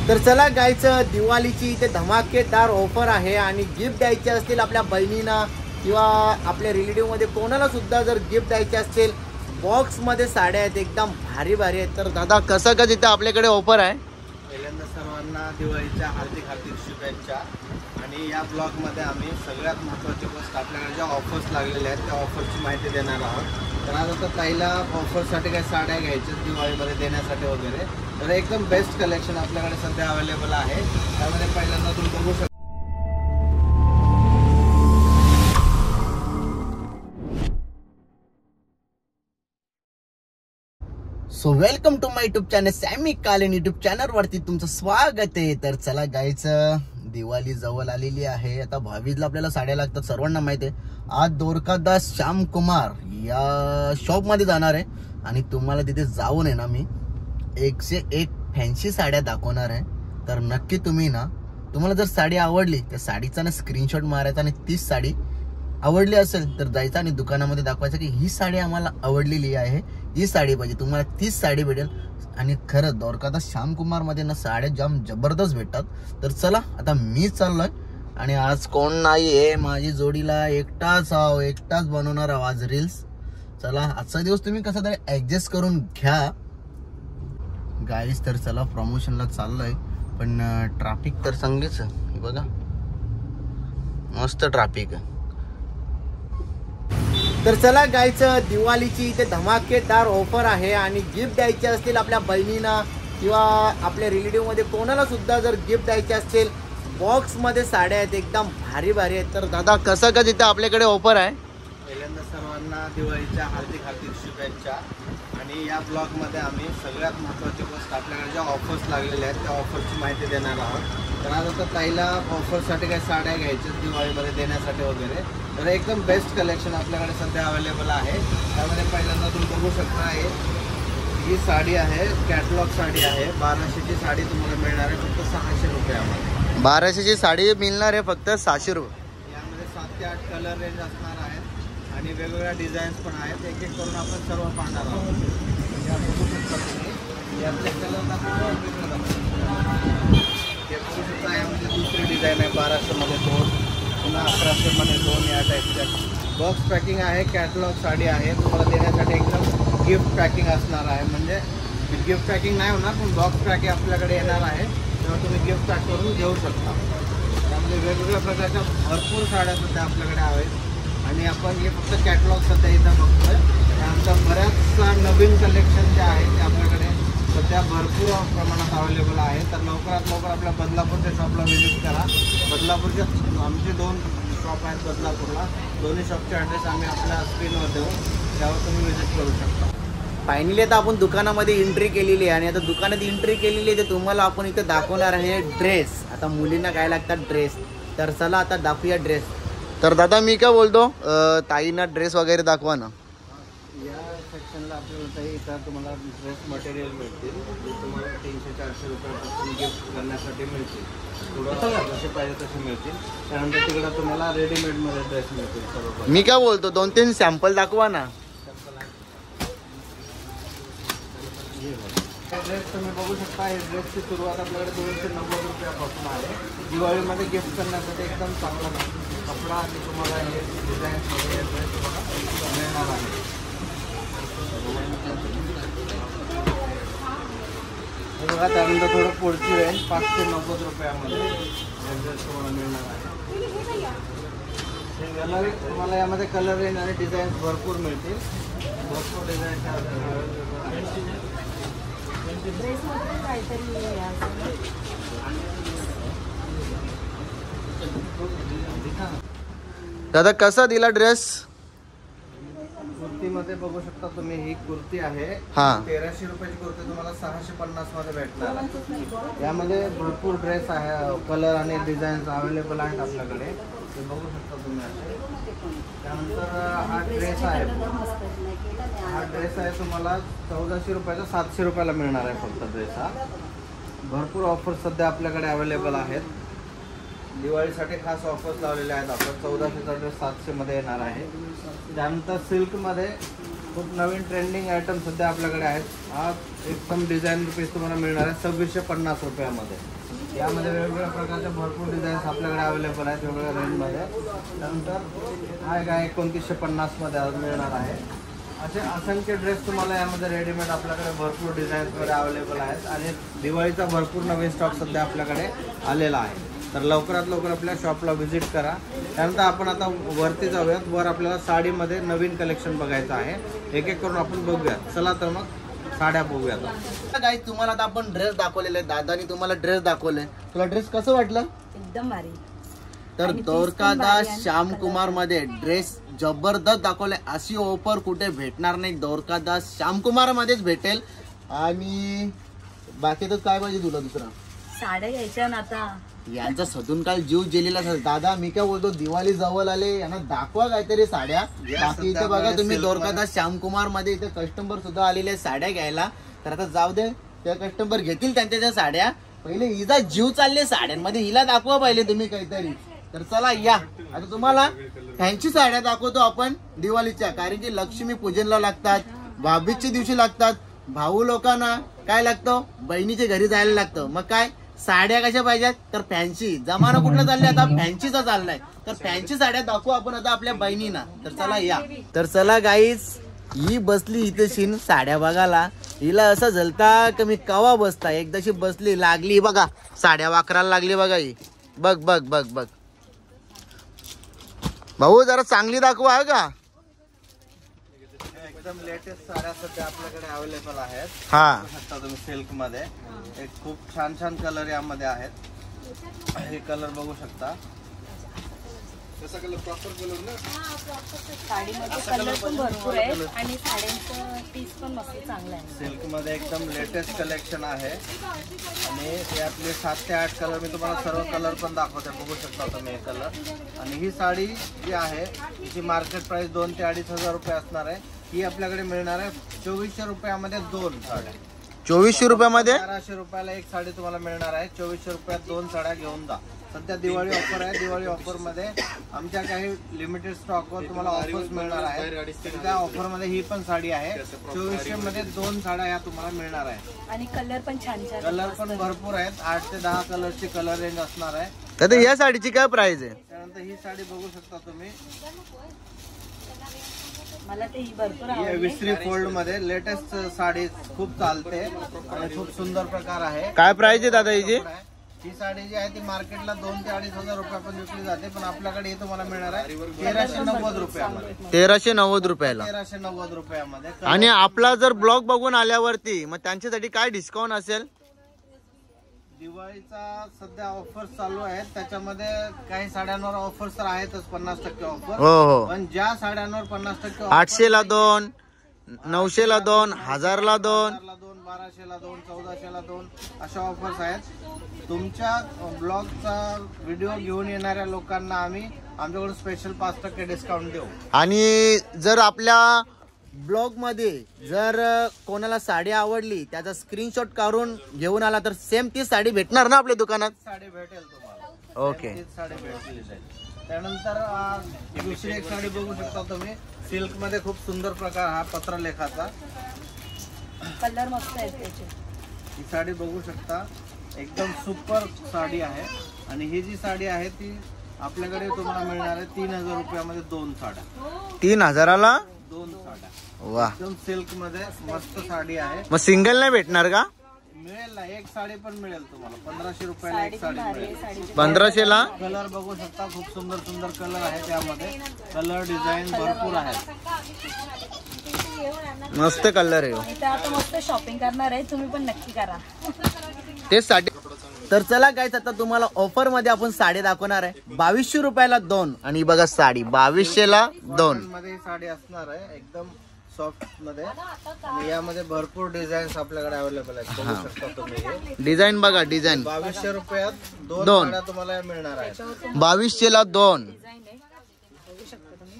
तर चला गायचं दिवाळीची इथे धमाकेदार ऑफर आहे आणि गिफ्ट द्यायचे असतील आपल्या बहिणींना किंवा आपल्या रिलेटिव्हमध्ये कोणाला सुद्धा जर गिफ्ट द्यायचे असतील बॉक्समध्ये साड्या आहेत एकदम भारी भारी आहेत। तर दादा कसं का तिथे आपल्याकडे ऑफर आहे? पहिल्यांदा सर्वांना दिवाळीच्या हार्दिक हार्दिक शुभेच्छा। आणि या ब्लॉगमध्ये आम्ही सगळ्यात महत्त्वाची गोष्ट आपल्याकडे ज्या ऑफर्स लागलेल्या आहेत त्या ऑफरची माहिती देणार आहोत। तर आज आता ताईला ऑफरसाठी काही साड्या घ्यायच्या दिवाळीमध्ये देण्यासाठी वगैरे, तर एकदम बेस्ट कलेक्शन आपल्याकडे सध्या अवेलेबल आहे। त्यामध्ये पहिल्यांदा तुम्ही बघू शकता so welcome to my YouTube channel सॅमी कालेन यूट्यूब चॅनल वरती तुमचं स्वागत आहे। तर चला गायचं दिवाळी जवळ आलेली आहे, आता 22ला आपल्याला साड्या लागतात सर्वांना माहिती आहे। आज द्वारकादास श्याम कुमार या शॉप मध्ये जाणार आहे आणि तुम्हाला तिथे जाऊन आहे ना मी 101 फॅन्सी साड्या दाखवणार आहे। तर नक्की तुम्ही ना तुम्हाला जर साडी आवडली तर साडीचा ना स्क्रीनशॉट मारायचा आणि तीच साडी आवडली असेल तर जायचं आणि दुकानामध्ये दाखवायचं की ही साडी आम्हाला आवडलेली आहे, ही साडी पाहिजे, तुम्हाला तीच साडी भेटेल। आणि खरं द्वारकादास श्याम कुमार मध्ये ना साड्या जाम जबरदस्त भेटतात। तर चला आता मी चाललोय आणि आज कोण नाही आहे, माझी जोडीला एकटाच बनवणार आवाज रील्स। चला आजचा दिवस तुम्ही कसा तरी ऍडजस्ट करून घ्या गाईस। तर चला प्रमोशनला चाललोय पण ट्रॅफिक तर संगीच हे बघा, मस्त ट्रॅफिक आहे। तर चला गायचं दिवाळीची इथे धमाकेदार ऑफर आहे आणि गिफ्ट द्यायचे असतील आपल्या बहिणींना किंवा आपल्या रिलेटिव्हमध्ये कोणाला सुद्धा जर गिफ्ट द्यायचे असतील बॉक्समध्ये साड्या आहेत एकदम भारी भारी आहेत। तर दादा कसं का तिथे आपल्याकडे ऑफर आहे? पहिल्यांदा सर्वांना दिवाळीच्या हार्दिक हार्दिक शुभेच्छा। आणि या ब्लॉगमध्ये आम्ही सगळ्यात महत्त्वाची गोष्ट आपल्याकडे ज्या ऑफर्स लागलेल्या आहेत त्या ऑफरची माहिती देणार आहोत। तर आज आता ताईला ऑफरसाठी काही साड्या घ्यायच्या दिवाळीमध्ये देण्यासाठी वगैरे, तर एकदम बेस्ट कलेक्शन आपल्याकडे सध्या अवेलेबल आहे। त्यामध्ये पहिल्यांदा तुम्ही बघू शकता ही साडी आहे, कॅटलॉग साडी आहे। 1200ची साडी तुम्हाला मिळणार आहे फक्त 600 रुपयामध्ये। 1200ची साडी मिळणार आहे फक्त 600 रुपये। यामध्ये 7 ते 8 कलर रेंज असणार आहेत आणि वेगवेगळ्या डिझाईन्स पण आहेत। एक एक करून आपण सर्व पाहणार आहोत। म्हणजे आपण बघू शकता तुम्ही यातले कलर बघू शकता। यामध्ये दुसरी डिझाईन आहे 1200मध्ये 2, पुन्हा 1100मध्ये 2 या टाईपच्या। बॉक्स पॅकिंग आहे, कॅटलॉग साडी आहे, तुम्हाला देण्यासाठी एकदम गिफ्ट पॅकिंग असणार आहे। म्हणजे गिफ्ट पॅकिंग नाही होणार पण बॉक्स पॅकिंग आपल्याकडे येणार आहे, तेव्हा तुम्ही गिफ्ट पॅक करून घेऊ शकता। त्यामध्ये वेगवेगळ्या प्रकारच्या भरपूर साड्या सध्या आपल्याकडे आहेत आणि आपण हे फक्त कॅटलॉग सध्या इथं बघतोय। त्यानंतर बऱ्याच नवीन कलेक्शन जे आहे ते आपल्याकडे सध्या भरपूर प्रमाणात अवेलेबल आहे। तर लवकरात लवकर आपल्या बदलापूरच्या शॉपला व्हिजिट करा। बदलापूरच्या आमचे 2 शॉप आहेत बदलापूरला, दोन्ही शॉपचे ॲड्रेस आम्ही आपल्या स्क्रीनवर देऊ, त्यावर तुम्ही व्हिजिट करू शकता। फायनली आता आपण दुकानामध्ये एंट्री केलेली आहे आणि आता दुकानात एंट्री केलेली आहे तर तुम्हाला आपण इथे दाखवणार आहे ड्रेस। आता मुलींना काय लागतात ड्रेस, तर चला आता दाखवूया ड्रेस। तर दादा मी काय बोलतो, ताईंना ड्रेस वगैरे दाखवा ना। या सेक्शनला आपल्याला इथं तुम्हाला ड्रेस मटेरियल मिळतील, जे तुम्हाला 300-400 रुपयापासून गिफ्ट करण्यासाठी मिळतील। थोडं जसे पाहिजे तसे मिळतील। त्यानंतर तिकडं तुम्हाला रेडीमेडमध्ये ड्रेस मिळतील सर्व। मी काय बोलतो 2-3 सॅम्पल दाखवा ना। ड्रेस तुम्ही बघू शकता, हे ड्रेसची सुरुवात आपल्याकडे 290 रुपयापासून आहे। दिवाळीमध्ये गिफ्ट करण्यासाठी एकदम चांगला कपडा आणि तुम्हाला हे डिझाईन वगैरे ड्रेस मिळणार आहे। हे बघा, त्यानंतर थोडं पुढची रेंज 590 रुपयामध्ये ड्रेस तुम्हाला मिळणार आहे। कलर तुम्हाला यामध्ये कलर रेंज आणि डिझाईन्स भरपूर मिळतील, भरपूर डिझाईन। दादा कसा दिला ड्रेस? कुर्तीमध्ये बघू शकता तुम्ही, ही कुर्ती आहे 1300 रुपयाची कुर्ती तुम्हाला 650 मध्ये भेटणार आहे। यामध्ये भरपूर ड्रेस आहे, कलर आणि डिझाईन्स अवेलेबल आहेत आपल्याकडे, ते बघू शकता तुम्ही असे। त्यानंतर हा ड्रेस आहे तुम्हाला 1400 रुपयाचा 700 रुपयाला मिळणार आहे फक्त ड्रेस हा। भरपूर ऑफर सध्या आपल्याकडे अवेलेबल आहेत, दिवाळीसाठी खास ऑफर्स लावलेले आहेत आपण। 1400चा ड्रेस 700 मध्ये येणार आहे। त्यानंतर सिल्कमध्ये खूप नवीन ट्रेंडिंग आयटम सध्या आपल्याकडे आहेत. हा एकदम डिझायनर पीस तुम्हाला मिळणार आहे 2650 रुपयामध्ये. यामध्ये वेगवेगळ्या प्रकारच्या भरपूर डिझाईन्स आपल्याकडे अवेलेबल आहेत वेगवेगळ्या रेंजमध्ये. नंतर हा एक 2950 मध्ये मिळणार आहे. असे असंख्य ड्रेस तुम्हाला यामध्ये रेडीमेड आपल्याकडे भरपूर डिझाईन्समध्ये अवेलेबल आहेत आणि दिवाळीचा भरपूर नवीन स्टॉक सध्या आपल्याकडे आलेला आहे. तर लवकरात लवकर आपल्या शॉपला व्हिजिट करा. त्यानंतर आपण आता वरती जाऊयात. वर आपल्याला साडीमध्ये नवीन कलेक्शन बघायचं आहे. एक एक करून आपण बघूयात. चला तर मग साड्या बघूयात. गाईज तुम्हाला आता आपण ड्रेस दाखवलेले, दादानी तुम्हाला ड्रेस दाखवले. तुला ड्रेस कसं वाटलं? एकदम भारी. तर द्वारकादास श्यामकुमार मध्ये ड्रेस जबरदस्त दाखवले. अशी ऑफर कुठे भेटणार नाही, द्वारकादास श्यामकुमार मध्येच भेटेल. आणि बाकी तर काय पाहिजे तुला दुसरा? साड्या घ्यायच्या ना आता. यांचा सदून काल जीव गेलेला. दादा मी काय बोलतो, दिवाळी जवळ आले, यांना दाखवा काहीतरी साड्या. बाकी इथे बघा तुम्ही द्वारकादास श्यामकुमार मध्ये इथे कस्टमर सुद्धा आलेले साड्या घ्यायला. तर आता जाऊ दे, त्या कस्टमर घेतील त्यांच्या त्या साड्या. पहिले हिचा जीव चालले साड्यांमध्ये, हिला दाखवा पहिले तुम्ही काहीतरी. तर चला या, आता तुम्हाला फॅन्सी साड्या दाखवतो आपण दिवाळीच्या. कारण की लक्ष्मी पूजनला लागतात, भाभीच्या दिवशी लागतात. भाऊ लोकांना काय लागतं, बहिणीच्या घरी जायला लागतं. मग काय साड्या कशा पाहिजेत, तर फॅन्सी. जमाना कुठला चाललाय आता, फॅन्सीचा चाललाय. तर फॅन्सी साड्या दाखवू आपण आता आपल्या बहिणींना. तर चला या. तर चला गाईज, ही बसली इथे शिन साड्या बघायला. हिला असं झलता की मी कवा बसता. एकदाशी बसली, लागली बघा साड्या वाकरायला लागली बघा ही. बघ बघ बघ बघ भाऊ, जरा चांगली दाखवा आहे का? एकदम लेटेस्ट साड्या सध्या आपल्याकडे अवेलेबल आहेत. हा, तुम्ही सिल्क मध्ये एक खूप छान छान कलर यामध्ये आहेत. हे कलर बघू शकता. कसा कलर? प्रॉपर कलर ना. साडीमध्ये कलर पण भरपूर आहे आणि साड्यांचं पीस पण मस्त चांगलं आहे. सिल्क मध्ये एकदम लेटेस्ट कलेक्शन आहे आणि यातले 7 ते 8 कलर मी तुम्हाला सर्व कलर पण दाखवते. बघू शकता तुम्ही हे कलर. आणि ही साडी जी आहे तिची मार्केट प्राइस 2 ते 2.5 हजार रुपये असणार आहे. ही आपल्याकडे मिळणार आहे 2400 रुपयामध्ये 2 साड्या. 2400 रुपयामध्ये 1200 रुपयाला एक साडी तुम्हाला मिळणार आहे. 2400 रुपयात 2 साड्या घेऊन जा. सध्या दिवाळी ऑफर आहे. दिवाळी ऑफर मध्ये आमच्या काही लिमिटेड स्टॉकवर तुम्हाला ऑफर्स मिळणार आहे. त्या ऑफर मध्ये ही पण साडी आहे. 2400 मध्ये 2 साड्या या तुम्हाला मिळणार आहे. आणि कलर पण छान छान, कलर पण भरपूर आहेत. 8 ते 10 कलरची कलर रेंज असणार आहे. तर या साडीची काय प्राइस आहे? त्यानंतर ही साडी बघू शकता तुम्ही. मला ते ही भरपूर ही आवडली. विस्त्री फोल्ड मध्ये लेटेस्ट साडी खूप चालते आणि खूप सुंदर प्रकार आहे. काय प्राइस आहे दादा हिची? ही साडी जी आहे ती मार्केटला 2 ते 2.5 हजार रुपयापर्यंत विकली जाते. पण आपल्याकडे हे तुम्हाला मिळणार आहे 1390 रुपयामध्ये. 1390 रुपयाला. 1390 रुपयामध्ये. आणि आपला जर ब्लॉग बघून आल्यावरती मग त्यांच्यासाठी काय डिस्काउंट असेल? दिवाळीचा सध्या ऑफर चालू आहेत. त्याच्यामध्ये काही साड्यांवर ऑफर्स तर आहेतच 50% ऑफर. हो हो. पण ज्या साड्यांवर 50% 800ला 2, 900ला 2, 1000ला 2, 1200ला 2, 1400ला 2 अशा ऑफर्स आहेत. तुमच्या ब्लॉगचा व्हिडिओ घेऊन येणाऱ्या लोकांना आम्ही आमच्याकडून स्पेशल 5% डिस्काउंट देऊ. आणि जर आपल्या ब्लॉग मध्ये जर कोणाला साडी आवडली, त्याचा स्क्रीनशॉट काढून घेऊन आला तर सेम ती साडी भेटणार ना आपल्या दुकानात? साडी भेटेल तुम्हाला. ओके. तीच साडी भेटली जाईल. त्यानंतर दुसरी एक साडी बघू शकता तुम्ही. सिल्क मध्ये खूप सुंदर प्रकार हा पत्रलेखाचा. कलर मस्त आहे त्याचे. ही साडी बघू शकता. एकदम सुपर साडी आहे. आणि ही जी साडी आहे ती आपल्याकडे तुम्हाला मिळणार आहे 3000 रुपयामध्ये 2 साड्या. 3000ला 2 साड्या. वा, एकदम सिल्क मध्ये मस्त साडी आहे. मग सिंगल नाही भेटणार का? मिळेल ना, एक साडी पण मिळेल तुम्हाला. 1500 रुपयाला एक साडी मिळेल. 1500ला. कलर बघू शकता. खूप सुंदर सुंदर कलर आहे त्यामध्ये. कलर डिझाईन भरपूर आहेत. मस्त कलर आहे. इथे आता मस्त शॉपिंग करणार आहे, तुम्ही पण नक्की करा. तेच साडी. तर चला गाईस, आता तुम्हाला ऑफर मध्ये आपण साडी दाखवणार आहे. 2200 रुपयाला 2. आणि बघा साडी 2200ला 2 मध्ये साडी असणार आहे. एकदम सॉफ्ट मध्ये. आणि यामध्ये भरपूर डिझाईन्स आपल्याकडे अवेलेबल आहेत. बघू शकता तुम्ही. डिझाईन बघा, डिझाईन. 2200 रुपयात 2 साड्या तुम्हाला मिळणार आहेत. 2200ला 2. डिझाईन आहे, बघू शकता तुम्ही.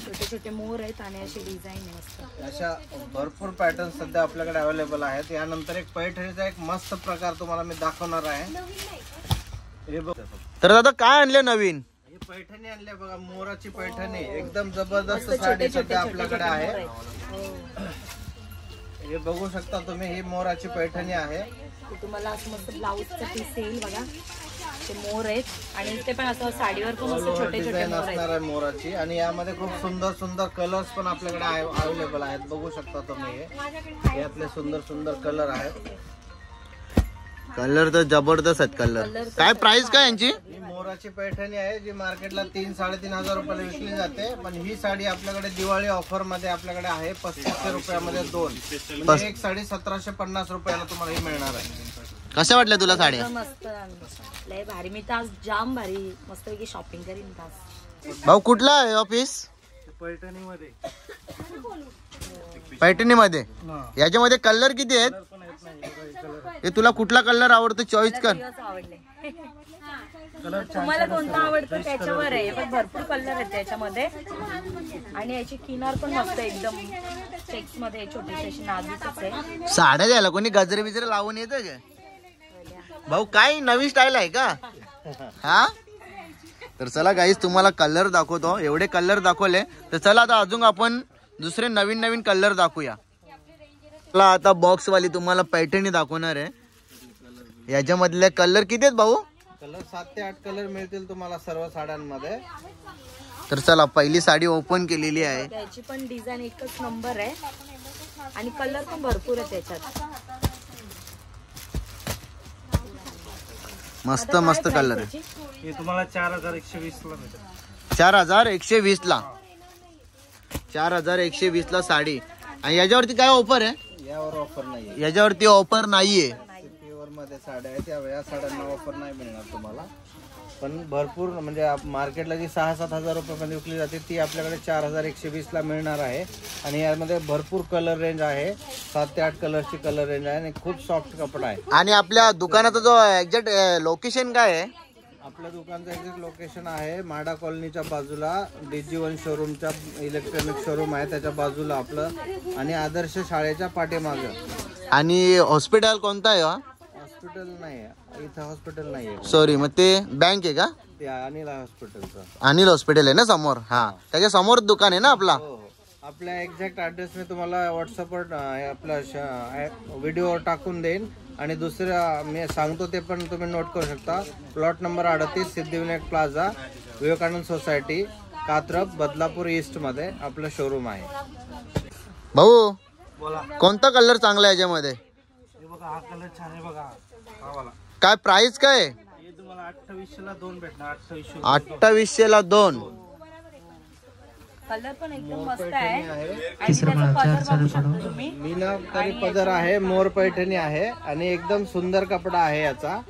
छोटे छोटे मोर आहेत आणि अशी डिझाईन आहे मस्त. अशा भरपूर पॅटर्न सध्या आपल्याकडे अवेलेबल आहेत. यानंतर एक पैठणीचा एक मस्त प्रकार तुम्हाला मी दाखवणार आहे. हे बघ. तर दादा काय आणले नवीन? हे पैठणी आणल्या बघा, मोराची पैठणी एकदम जबरदस्त मस्त साडी छोटे सध्या छोटे आपल्याकडे आहे. हो. हे बघू शकता तुम्ही, ही मोराची पैठणी आहे. तुम्हाला असं मस्त ब्लाऊजचं पीस येईल बघा, ते मोर आहेत आणि ते पण असं साडीवर पण असं छोटे छोटे डिझाईन मोर असणार आहेत. आहे मोराची आणि यामध्ये खूप सुंदर सुंदर कलर्स पण आपल्याकडे अवेलेबल आहेत. बघू शकता तुम्ही, हे आपले सुंदर सुंदर कलर आहेत. कलर तर जबरदस्त आहेत. कलर काय प्राइस काय यांची? ही मोराची पैठणी आहे जी मार्केटला 3-3.5 रुपयाला विकली जाते, पण ही साडी आपल्याकडे दिवाळी ऑफर मध्ये आपल्याकडे आहे 3500 रुपयामध्ये 2. म्हणजे एक साडी 1750 रुपयाला तुम्हाला ही मिळणार आहे. कशा वाटल्या तुला साड्या? एकदम मस्त, लय भारी. मी तास जाम भारी मस्तपैकी शॉपिंग करीन तास. भाऊ कुठला आहे ऑफिस? पैठणीमध्ये पैठणीमध्ये. याच्यामध्ये कलर किती आहेत? हे तुला कुठला कलर आवडतो चॉईस कर. आवडले तुम्हाला कोणता आवडतो त्याच्यावर आहे, पण भरपूर कलर आहेत त्याच्यामध्ये. आणि याची किनार पण मस्त एकदम चेक्स मध्ये छोटीशी अशी नाजूकच आहे. साड्या द्यायला कोणी गजरे बिजरे लावून येतं का भाऊ? काय नवीन स्टाईल आहे का हा? तर चला गाईस तुम्हाला कलर दाखवतो. एवढे कलर दाखवले तर चला आता अजून आपण दुसरे नवीन नवीन कलर दाखवूया. चला आता बॉक्स वाली तुम्हाला पैठणी दाखवणार आहे. याच्यामधले कलर किती आहेत भाऊ? कलर 7 ते 8 कलर मिळतील तुम्हाला सर्व साड्यांमध्ये. तर चला पहिली साडी ओपन केलेली आहे. त्याची पण डिझाईन एकच नंबर आहे आणि कलर पण भरपूर आहे त्याच्यात. मस्त मस्त कलर आहे. हे तुम्हाला 4120 ला मिळेल. 4120 ला 4120 ला साडी. आणि याच्यावरती काय ऑफर आहे? यावर ऑफर नाहीये. याच्यावरती ऑफर नाहीये. प्युअर मध्ये साड्या आहेत, या साड्यांना ऑफर नाही मिळणार तुम्हाला. पण भरपूर म्हणजे मार्केटला जी 6-7 हजार रुपयामध्ये विकली जाते ती आपल्याकडे 4120 ला मिळणार आहे. आणि यामध्ये भरपूर कलर रेंज आहे, 7 ते 8 कलरची कलर रेंज आहे आणि खूप सॉफ्ट कपडा आहे. आणि आपल्या दुकानाचा जो एक्झॅक्ट लोकेशन काय आहे? आपल्या दुकानचं एक्झॅक्ट लोकेशन आहे माडा कॉलनीच्या बाजूला, DG1 शोरूमच्या इलेक्ट्रॉनिक शोरूम आहे त्याच्या बाजूला आपलं, आणि आदर्श शाळेच्या पाठीमागे. आणि हॉस्पिटल कोणता आहे? हॉस्पिटल नाही आहे इथं, हॉस्पिटल नाही आहे. सॉरी, मग ते बँक आहे का? ते अनिल हॉस्पिटलचं. अनिल हॉस्पिटल आहे ना समोर? हा, त्याच्या समोर दुकान आहे ना आपला. हो. आपल्या एक्झॅक्ट ॲड्रेस मी तुम्हाला व्हॉट्सअपवर आपला व्हिडिओ टाकून देईन. आणि दुसरा मी सांगतो ते पण तुम्ही नोट करू शकता. Plot number 38 Siddhivinayak plaza, Vivekanand society, Katrap, Badlapur east मध्ये आपलं शोरूम आहे. भाऊ बोला. कोणता कलर चांगला आहे याच्यामध्ये? हे बघा, हा कलर छान आहे बघा, हा वाला. काय प्राइस काय? हे तुम्हाला 2800 ला 2 भेटणार. 2800 ला 2. कलर पण एकदम मस्त आहे. आणि त्याचा पदर बघू शकता तुम्ही, मीनाकारी पदर आहे, मोर पैठणी आहे आणि एकदम सुंदर कपडा आहे याचा.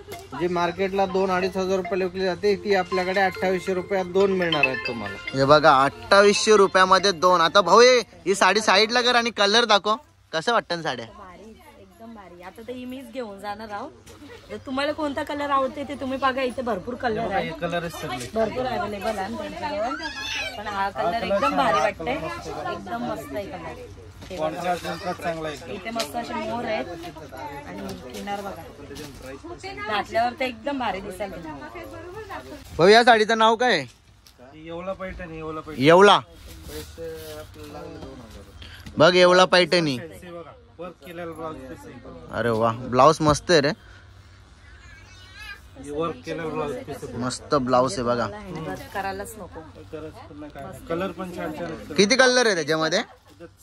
जी मार्केटला 2-2.5 हजार रुपयाला विकली जाते ती आपल्याकडे 2800 रुपयात 2 मिळणार आहेत तुम्हाला. हे बघा 2800 रुपयामध्ये 2. आता भाऊ ही साडी साईडला कर आणि कलर दाखव. कसं वाटतं साड्या? भारी, एकदम भारी. आता तर मीच घेऊन जाणार आहोत. जर तुम्हाला कोणता कलर आवडते ते तुम्ही बघा, इथे भरपूर कलर आहे, भरपूर अवेलेबल आहे त्यांच्याजवळ. पण हा कलर एकदम भारी वाटतंय, एकदम मस्त आहे कलर. इथे मस्त असे मोर आहेत आणि किनार बघा, घातल्यावर ते एकदम भारी दिसेल. भाऊ या साडीचं नाव काय आहे? येवला पैठणी. येवला. बघ येवला पैठणी. अरे वा, ब्लाउज मस्त आहे रे, मस्त ब्लाउज आहे बघा. करायलाच नको. कलर पण छान. किती कलर आहे त्याच्यामध्ये?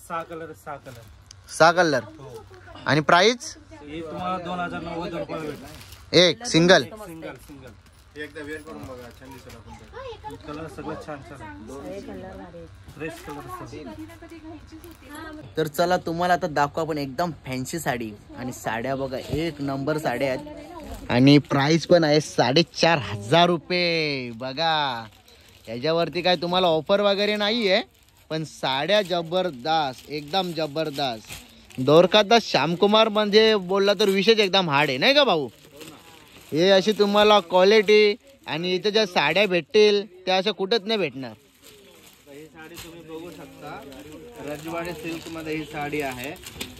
6 कलर. 6 कलर. आणि प्राइस? हे तुम्हाला 2090 रुपये भेटणार. एक सिंगल. एकदा वेअर करून बघा, छान दिसेल. आपण कलर सगळं छान फ्रेश कलर. तर चला तुम्हाला आता दाखवू आपण एकदम फॅन्सी साडी. आणि साड्या बघा एक नंबर साड्या आहेत आणि प्राइस पण आहे 4500 रुपये. बघा याच्यावरती काय तुम्हाला ऑफर वगैरे नाही आहे, पण साड्या जबरदस्त, एकदम जबरदस्त. दोरकादास श्यामकुमार म्हणजे बोलला तर विशेष एकदम हार्ड आहे, नाही का भाऊ? हे अशी तुम्हाला क्वालिटी आणि इथे ज्या साड्या भेटतील त्या अशा कुठंच नाही भेटणार. ही साडी तुम्ही बघू शकता, रजवाडी सिल्क मध्ये ही साडी आहे.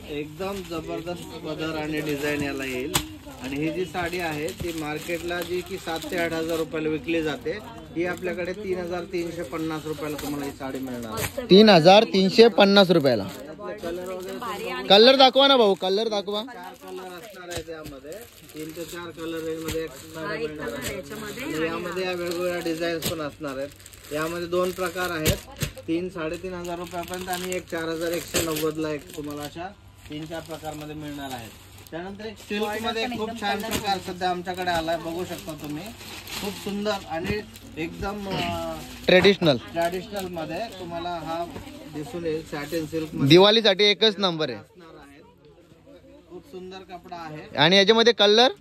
एकदम जबरदस्त पदर आणि डिझाईन याला येईल. आणि ही जी साडी आहे ती मार्केटला जी की 7 ते 8 हजार रुपयाला विकली जाते, ही आपल्याकडे 3,350 रुपयाला तुम्हाला ही साडी मिळणार आहे. 3,350 रुपयाला. कलर वगैरे कलर दाखवा ना भाऊ, कलर दाखवा. 4 कलर असणार आहे त्यामध्ये, 3 ते 4 कलर मध्ये मिळणार आहे. यामध्ये या वेगवेगळ्या डिझाईन्स पण असणार आहेत. यामध्ये 2 प्रकार आहेत, 3-3.5 हजार रुपयापर्यंत आणि एक 4,190 ला एक तुम्हाला अशा 3-4 प्रकारमध्ये मिळणार आहेत. त्यानंतर एक सिल्क मध्ये खूप छान प्रकार सध्या आमच्याकडे आलाय, बघू शकता तुम्ही. खूप सुंदर आणि एकदम ट्रॅडिशनल मध्ये तुम्हाला हा दिसून येईल. सॅटिन सिल्क मध्ये दिवाळीसाठी एकच नंबर आहे. खूप सुंदर कपडा आहे. आणि याच्यामध्ये कलर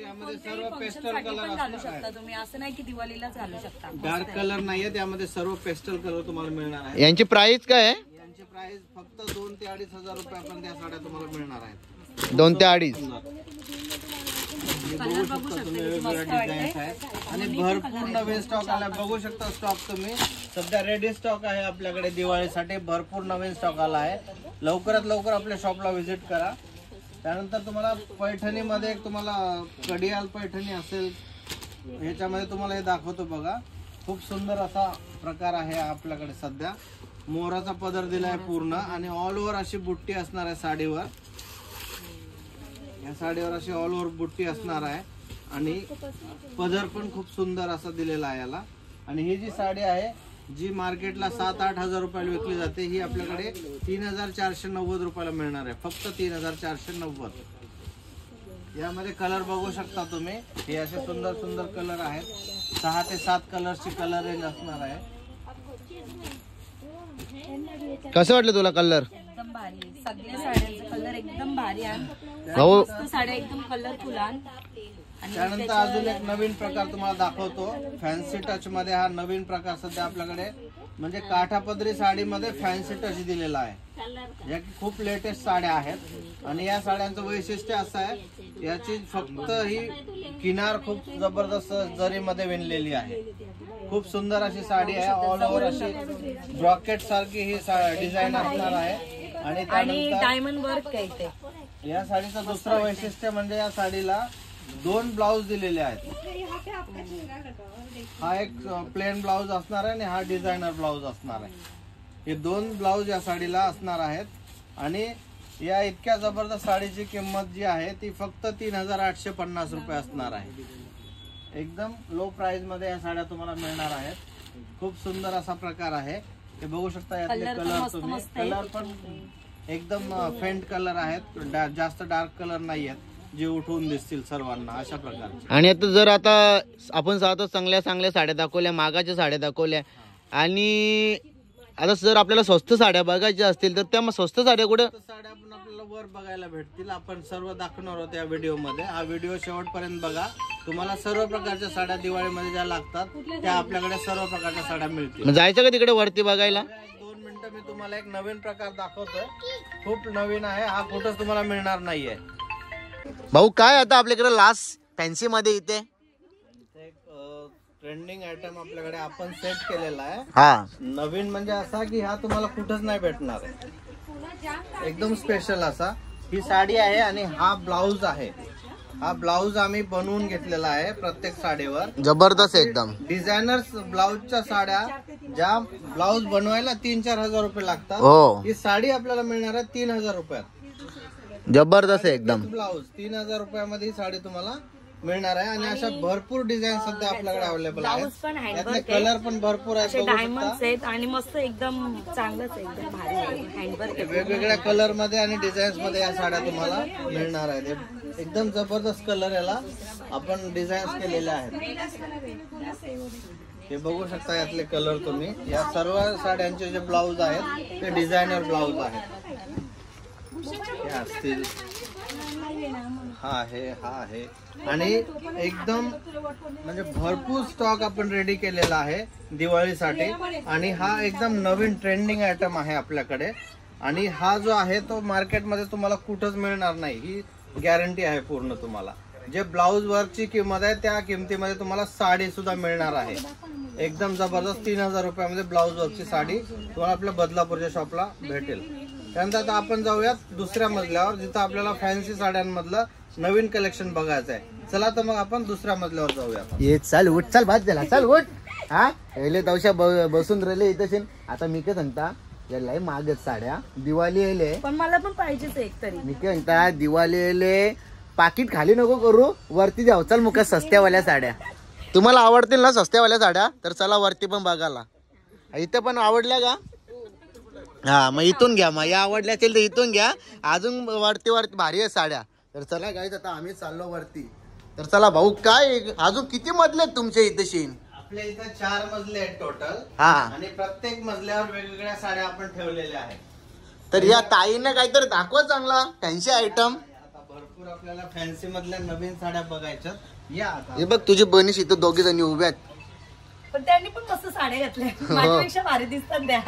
यामध्ये सर्व पेस्टल कलर घालू शकता तुम्ही, असं नाही की दिवाळीलाच घालू शकता. डार्क कलर नाहीये, त्यामध्ये सर्व पेस्टल कलर तुम्हाला मिळणार आहे. यांची प्राइस काय आहे? यांची प्राइस फक्त 2 ते 2.5 हजार रुपयापर्यंत या साड्या तुम्हाला मिळणार आहेत. 2 ते 2.5. आणि भरपूर नवीन स्टॉक आला, बघू शकता स्टॉक तुम्ही. सध्या रेडी स्टॉक आहे आपल्याकडे दिवाळीसाठी, भरपूर नवीन स्टॉक आला आहे. लवकरात लवकर आपल्या शॉपला व्हिजिट करा. त्यानंतर तुम्हाला पैठणीमध्ये एक तुम्हाला कडियाल पैठणी असेल, ह्याच्यामध्ये तुम्हाला हे दाखवतो बघा. खूप सुंदर असा प्रकार आहे आपल्याकडे सध्या. मोराचा पदर दिलाय पूर्ण आणि ऑल ओव्हर अशी बुट्टी असणार आहे साडीवर. या साडीवर अशी ऑल ओव्हर बुट्टी असणार आहे आणि पदर पण खूप सुंदर असा दिलेला आहे याला. आणि ही जी साडी आहे जी मार्केटला 7-8 हजार रुपयाला विकली जाते, ही आपल्याकडे 3,490 रुपयाला मिळणार आहे. फक्त 3,490. यामध्ये कलर बघू शकता तुम्ही. हे असे सुंदर सुंदर कलर आहेत. 6 ते 7 कलरची कलर रेंज असणार आहे. कसं वाटलं तुला कलर? एकदम भारी, सगळ्या साड्यांचा कलर एकदम भारी आहे. भाऊ साड्या एकदम कलरफुल आहे. त्यानंतर अजून एक नवीन प्रकार तुम्हाला दाखवतो. फॅन्सी टच मध्ये हा नवीन प्रकार सध्या आपल्याकडे, म्हणजे काठापदरी साडीमध्ये फॅन्सी टच दिलेला आहे. या खूप लेटेस्ट साड्या आहेत आणि या साड्यांचं वैशिष्ट्य असं आहे, याची फक्त ही किनार खूप जबरदस्त जरीमध्ये विणलेली आहे. खूप सुंदर अशी साडी आहे. ऑल ओव्हर अशी ब्रॉकेट सारखी ही डिझाईन असणार आहे. आणि डायमंड वर्क आहे ते. या साडीचं दुसरं वैशिष्ट्य म्हणजे या साडीला 2 ब्लाउज दिलेले आहेत. हा एक प्लेन ब्लाउज असणार आहे आणि हा डिझायनर ब्लाउज असणार आहे. हे 2 ब्लाउज या साडीला असणार आहेत. आणि या इतक्या जबरदस्त साडीची किंमत जी आहे ती फक्त 3,850 रुपये असणार आहे. एकदम लो प्राइस मध्ये या साड्या तुम्हाला मिळणार आहेत. खूप सुंदर असा प्रकार आहे. हे बघू शकता. यातले कलर तुम्ही, कलर पण एकदम फेंट कलर आहेत, जास्त डार्क कलर नाही आहेत जे उठवून दिसतील सर्वांना अशा प्रकारचे. आणि आता आपण चांगल्या साड्या दाखवल्या, मागाच्या साड्या दाखवल्या, आणि आता जर आपल्याला स्वस्त साड्या बघायच्या असतील तर त्या स्वस्त साड्या कुठे? साड्या पण आपल्याला वर बघायला भेटतील. आपण सर्व दाखवणार आहोत या व्हिडिओ मध्ये. हा व्हिडिओ शेवटपर्यंत बघा. तुम्हाला सर्व प्रकारच्या साड्या दिवाळीमध्ये ज्या लागतात त्या आपल्याकडे सर्व प्रकारच्या साड्या मिळतील. जायचं का तिकडे वरती बघायला? 2 मिनिटं मी तुम्हाला एक नवीन प्रकार दाखवतोय. खूप नवीन आहे हा, कुठंच तुम्हाला मिळणार नाहीये. भाऊ काय आता आपल्याकडे लास्ट फॅन्सी मध्ये इथे ट्रेंडिंग आयटम आपल्याकडे आपण सेट केलेला आहे. हा नवीन म्हणजे असा की हा तुम्हाला कुठंच नाही भेटणार आहे. एकदम स्पेशल असा ही साडी आहे आणि हा ब्लाउज आहे. हा ब्लाउज आम्ही बनवून घेतलेला आहे प्रत्येक साडीवर. जबरदस्त एकदम डिझायनर्स ब्लाउजच्या साड्या ज्या ब्लाउज बनवायला 3-4 हजार रुपये लागतात, हो, ही साडी आपल्याला मिळणार आहे 3,000 रुपयात. जबरदस्त आहे एकदम. ब्लाउज 3,000 रुपयामध्ये ही साडी तुम्हाला मिळणार आहे. आणि अशा भरपूर डिझाईन सध्या आपल्याकडे अवेलेबल आहेत. त्यातले कलर पण भरपूर आहेत. डायमंड्स आहेत आणि मस्त एकदम चांगलंच एकदम भारी आहे. हँडवर्क वेगवेगळ्या कलर मध्ये आणि डिझाईन्स मध्ये या साड्या तुम्हाला मिळणार आहेत. एकदम जबरदस्त कलर याला आपण डिझाईन्स केलेले आहेत. हे बघू शकता यातले कलर तुम्ही. या सर्व साड्यांचे जे ब्लाउज आहेत ते डिझायनर ब्लाउज आहेत. हे असतील, हा आहे आणि एकदम म्हणजे भरपूर स्टॉक आपण रेडी केलेला आहे दिवाळीसाठी. आणि हा एकदम नवीन ट्रेंडिंग आयटम आहे आपल्याकडे. आणि हा जो आहे तो मार्केटमध्ये तुम्हाला कुठंच मिळणार नाही, ही गॅरंटी आहे पूर्ण. तुम्हाला जे ब्लाउज वर्कची किंमत आहे त्या किमतीमध्ये तुम्हाला साडी सुद्धा मिळणार आहे. एकदम जबरदस्त 3,000 रुपयामध्ये ब्लाउज वर्कची साडी तुम्हाला आपल्या बदलापूरच्या शॉपला भेटेल. त्यानंतर आता आपण जाऊयात दुसऱ्या मजल्यावर, जिथं आपल्याला फॅन्सी साड्यांमधलं नवीन कलेक्शन बघायचं आहे. चला तर मग आपण दुसऱ्या मजल्यावर जाऊया. ये चल उठ, चल भात झाला, चल उठ. हा पहिले तवशा बसून राहिले इथे. आता मी काय सांगता, याला मागच साड्या दिवाळी येले, पण मला पण पाहिजेच एक तरी. मी काय सांगता दिवाळी येले पाकिट खाली नको करू, वरती जाऊ. चल मुका सस्त्यावाल्या साड्या तुम्हाला आवडतील ना, सस्त्यावाल्या साड्या, तर चला वरती पण बघायला. इथे पण आवडल्या का? हा मग इथून घ्या. मग या आवडल्या असेल तर इथून घ्या. अजून वरती वरती भारी आहे साड्या. तर चला गाईज आता आम्ही चाललो वरती. तर चला भाऊ, काय अजून किती मजले आहेत तुमच्या इथे? शीन आपल्या इथं 4 मजले आहेत टोटल. हा, आणि प्रत्येक मजल्यावर वेगवेगळ्या साड्या आपण ठेवलेल्या आहेत. तर या ताईने काहीतरी दाखवा चांगला फॅन्सी आयटम. आता भरपूर आपल्याला फॅन्सी मधल्या नवीन साड्या बघायच्या. या आता हे बघ तुझी बहिणीशी इथं दोघी जणी उभ्या आहेत. पण त्यांनी पण मस्त साड्या घातल्या, माझ्यापेक्षा भारी दिसतात त्या.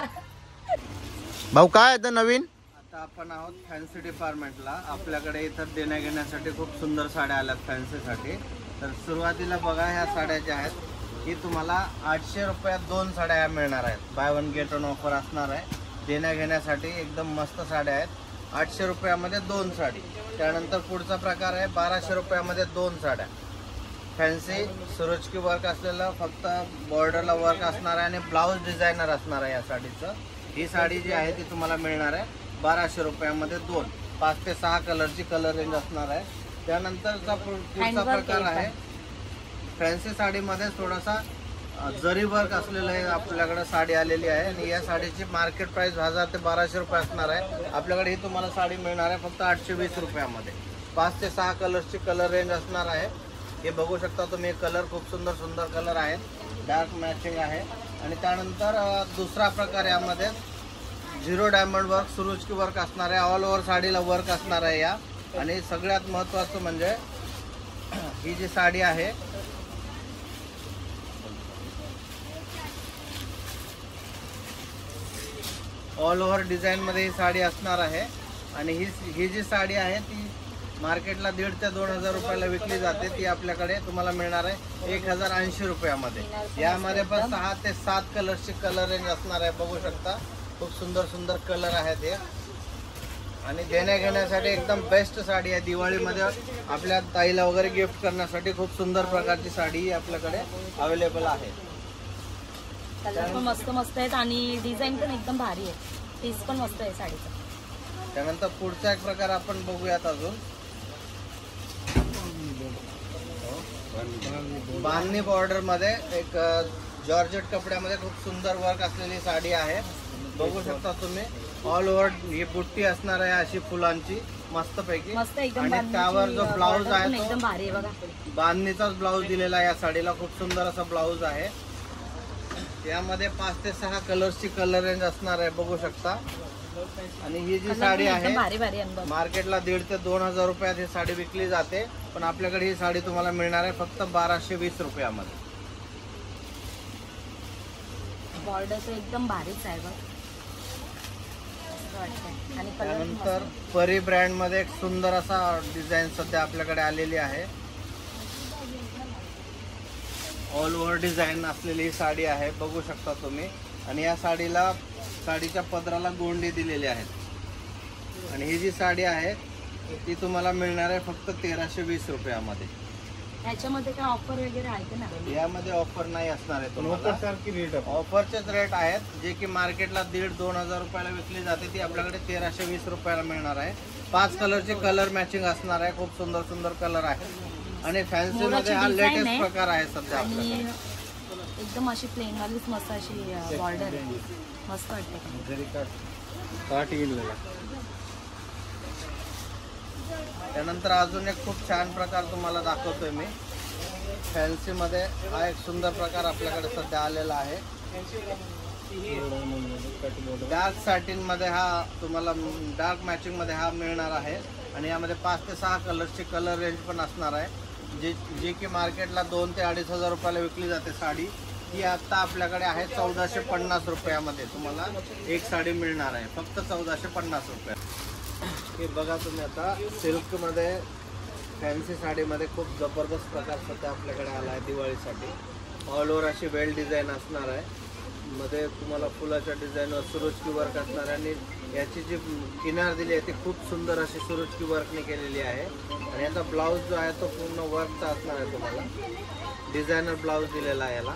भाऊ काय आहे नवीन? आता आपण आहोत फॅन्सी डिपार्टमेंटला. आपल्याकडे इथं देण्या घेण्यासाठी खूप सुंदर साड्या आल्यात फॅन्सीसाठी. तर सुरुवातीला बघा, ह्या साड्या ज्या आहेत ही तुम्हाला 800 रुपयात 2 साड्या ह्या मिळणार आहेत. By one get one offer असणार आहे. देण्या घेण्यासाठी एकदम मस्त साड्या आहेत. 800 रुपयामध्ये 2 साडी. त्यानंतर पुढचा प्रकार आहे 1200 रुपयामध्ये 2 साड्या. फॅन्सी सुरुचकी वर्क असलेलं, फक्त बॉर्डरला वर्क असणार आहे आणि ब्लाऊज डिझायनर असणार आहे या साडीचं. ही साडी जी आहे ती तुम्हाला मिळणार आहे 1200 रुपयामध्ये 2. 5 ते 6 कलरची कलर रेंज असणार आहे. त्यानंतरचा पुढचा प्रकार आहे फॅन्सी साडीमध्ये थोडासा जरी वर्क असलेलं आहे. आपल्याकडे साडी आलेली आहे आणि या साडीची मार्केट प्राइस 1000 ते 1200 रुपये असणार आहे. आपल्याकडे ही तुम्हाला साडी मिळणार आहे फक्त 820 रुपयामध्ये. 5 ते 6 कलर्सची कलर रेंज असणार आहे. हे बघू शकता तुम्ही, कलर खूप सुंदर सुंदर कलर आहेत, डार्क मॅचिंग आहे. आणि त्यानंतर दुसरा प्रकार यामध्ये 0 डायमंड वर्क सुरुचकी वर्क असणार आहे. ऑल ओव्हर साडीला वर्क असणार आहे या. आणि सगळ्यात महत्त्वाचं म्हणजे ही जी साडी आहे ऑल ओव्हर डिझाईन मध्ये ही साडी असणार आहे. आणि ही जी साडी आहे ती मार्केटला 1,500 ते 2,000 रुपयाला विकली जाते. ती आपल्याकडे तुम्हाला मिळणार आहे 1080 रुपयामध्ये. यामध्ये पण 6 ते 7 कलर्सची कलर रेंज असणार आहे. बघू शकता खूप सुंदर सुंदर कलर आहेत हे. आणि देण्या घेण्यासाठी एकदम बेस्ट साडी आहे. दिवाळीमध्ये आपल्या ताईला वगैरे गिफ्ट करण्यासाठी खूप सुंदर प्रकारची साडी आपल्याकडे अवेलेबल आहे. कलर पण मस्त मस्त आहेत आणि डिझाईन पण एकदम भारी आहे. पीस पण मस्त आहे साडीचा. त्यानंतर पुढचा एक प्रकार आपण बघूयात अजून. बांधणी बॉर्डर मध्ये एक जॉर्जेट कपड्यामध्ये खूप सुंदर वर्क असलेली साडी आहे. बघू शकता तुम्ही, ऑल ओव्हर ही बुट्टी असणार आहे अशी फुलांची मस्तपैकी. मस्त एकदम. आणि त्यावर जो ब्लाऊज आहे तो एकदम भारी आहे बघा. बांधणीचाच ब्लाऊज दिलेला आहे या साडीला. खूप सुंदर असा ब्लाऊज आहे. यामध्ये 5 ते 6 कलर्सची कलर रेंज असणार आहे. बघू शकता. आणि ही जी साडी आहे मार्केटला 1,500 ते 2,000 रुपयात ही साडी विकली जाते. पण आपल्याकडे ही साडी तुम्हाला मिळणार आहे फक्त 1220 रुपयामध्ये. बॉर्डर एकदम भारीच आहे बघ. आणि त्यानंतर परी ब्रँड मध्ये एक सुंदर असा डिझाईन सध्या आपल्याकडे आलेली आहे. ऑल ओव्हर डिझाईन असलेली साडी आहे. बघू शकता तुम्ही. आणि या साडीला साडीच्या पदराला गोंडी दिलेली आहेत. आणि ही जी साडी आहे ती तुम्हाला मिळणार आहे फक्त 1320 रुपयामध्ये. याच्यामध्ये काय ऑफर वगैरे आहे ना? यामध्ये ऑफर नाही असणार आहे तुम्हाला. ऑफरचेच रेट आहेत. जे की मार्केटला 1,500-2,000 रुपयाला विकली जाते ती आपल्याकडे 1320 रुपयाला मिळणार आहे. 5 कलरचे कलर मॅचिंग असणार आहे. खूप सुंदर सुंदर कलर आहे. आणि फॅन्सी मध्ये हा लेटेस्ट प्रकार आहे सध्या आपल्याकडे. एकदम अशी प्लेन वालीच मस्त अशी बॉर्डर आहे. मस्त वाटते. त्यानंतर अजून एक खूप छान प्रकार तुम्हाला दाखवतोय मी. फॅन्सी मध्ये हा एक सुंदर प्रकार आपल्याकडे सध्या आलेला आहे. डार्क सॅटिन मध्ये हा तुम्हाला डार्क मॅचिंग मध्ये हा मिळणार आहे. आणि यामध्ये 5 ते 6 कलर्सची कलर रेंज पण असणार आहे. जे की मार्केटला 2,000 ते 2,500 रुपयाला विकली जाते साडी. ही आता आपल्याकडे आहे 1450 रुपयामध्ये. तुम्हाला एक साडी मिळणार आहे फक्त 1450 रुपये. हे बघा तुम्ही, आता सिल्क मध्ये फॅन्सी साडीमध्ये खूप जबरदस्त प्रकार सध्या आपल्याकडे आला आहे दिवाळीसाठी. ऑल ओव्हर अशी वेल डिझाईन असणार आहे. मध्ये तुम्हाला फुलाच्या डिझाईनवर सुरुचकी वर्क असणार आणि याची जी किनार दिली आहे ती खूप सुंदर अशी सुरुचकी वर्कने केलेली आहे आणि याचा ब्लाऊज जो आहे तो पूर्ण वर्कचा असणार आहे. तुम्हाला डिझायनर ब्लाऊज दिलेला आहे याला.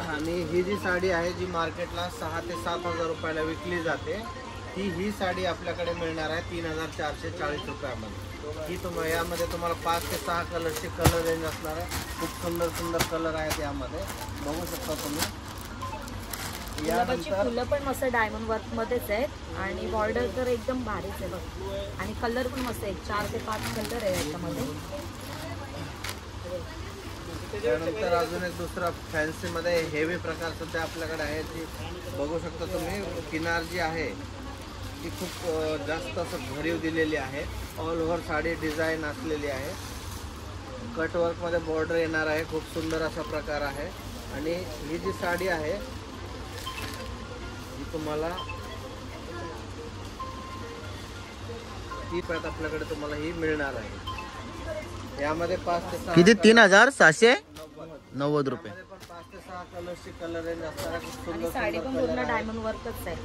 आणि ही जी साडी आहे जी मार्केटला 6 ते 7 हजार रुपयाला विकली जाते ही साडी आपल्याकडे मिळणार आहे 3440 रुपयामध्ये. ही यामध्ये तुम्हाला 5 ते 6 कलरचे कलर रेंज असणार आहे. खूप सुंदर सुंदर कलर आहेत यामध्ये, बघू शकता तुम्ही. गुलाबाची फुलं पण मस्त डायमंड वर्क मध्येच आहेत आणि बॉर्डर तर एकदम भारीच आहे बघ. आणि कलर पण मस्त आहे, 4 ते 5 कलर आहे याच्यामध्ये. त्यानंतर अजून एक दुसरा फॅन्सीमध्ये हेवी प्रकार सध्या आपल्याकडे आहे. जी बघू शकता तुम्ही, किनार जी आहे ती खूप जास्त असं भरीव दिलेली आहे. ऑल ओव्हर साडी डिझाईन असलेली आहे. कटवर्कमध्ये बॉर्डर येणार आहे. खूप सुंदर असा प्रकार आहे. आणि ही जी साडी आहे ही तुम्हाला ती परत आपल्याकडे तुम्हाला ही मिळणार आहे. यामध्ये 5 ते 6 किती? 3790 रुपये. 5 ते 6 कलरची कलर रेंज असणार आहे. खूप सुंदर साडी पण पूर्ण डायमंड वर्कच आहे.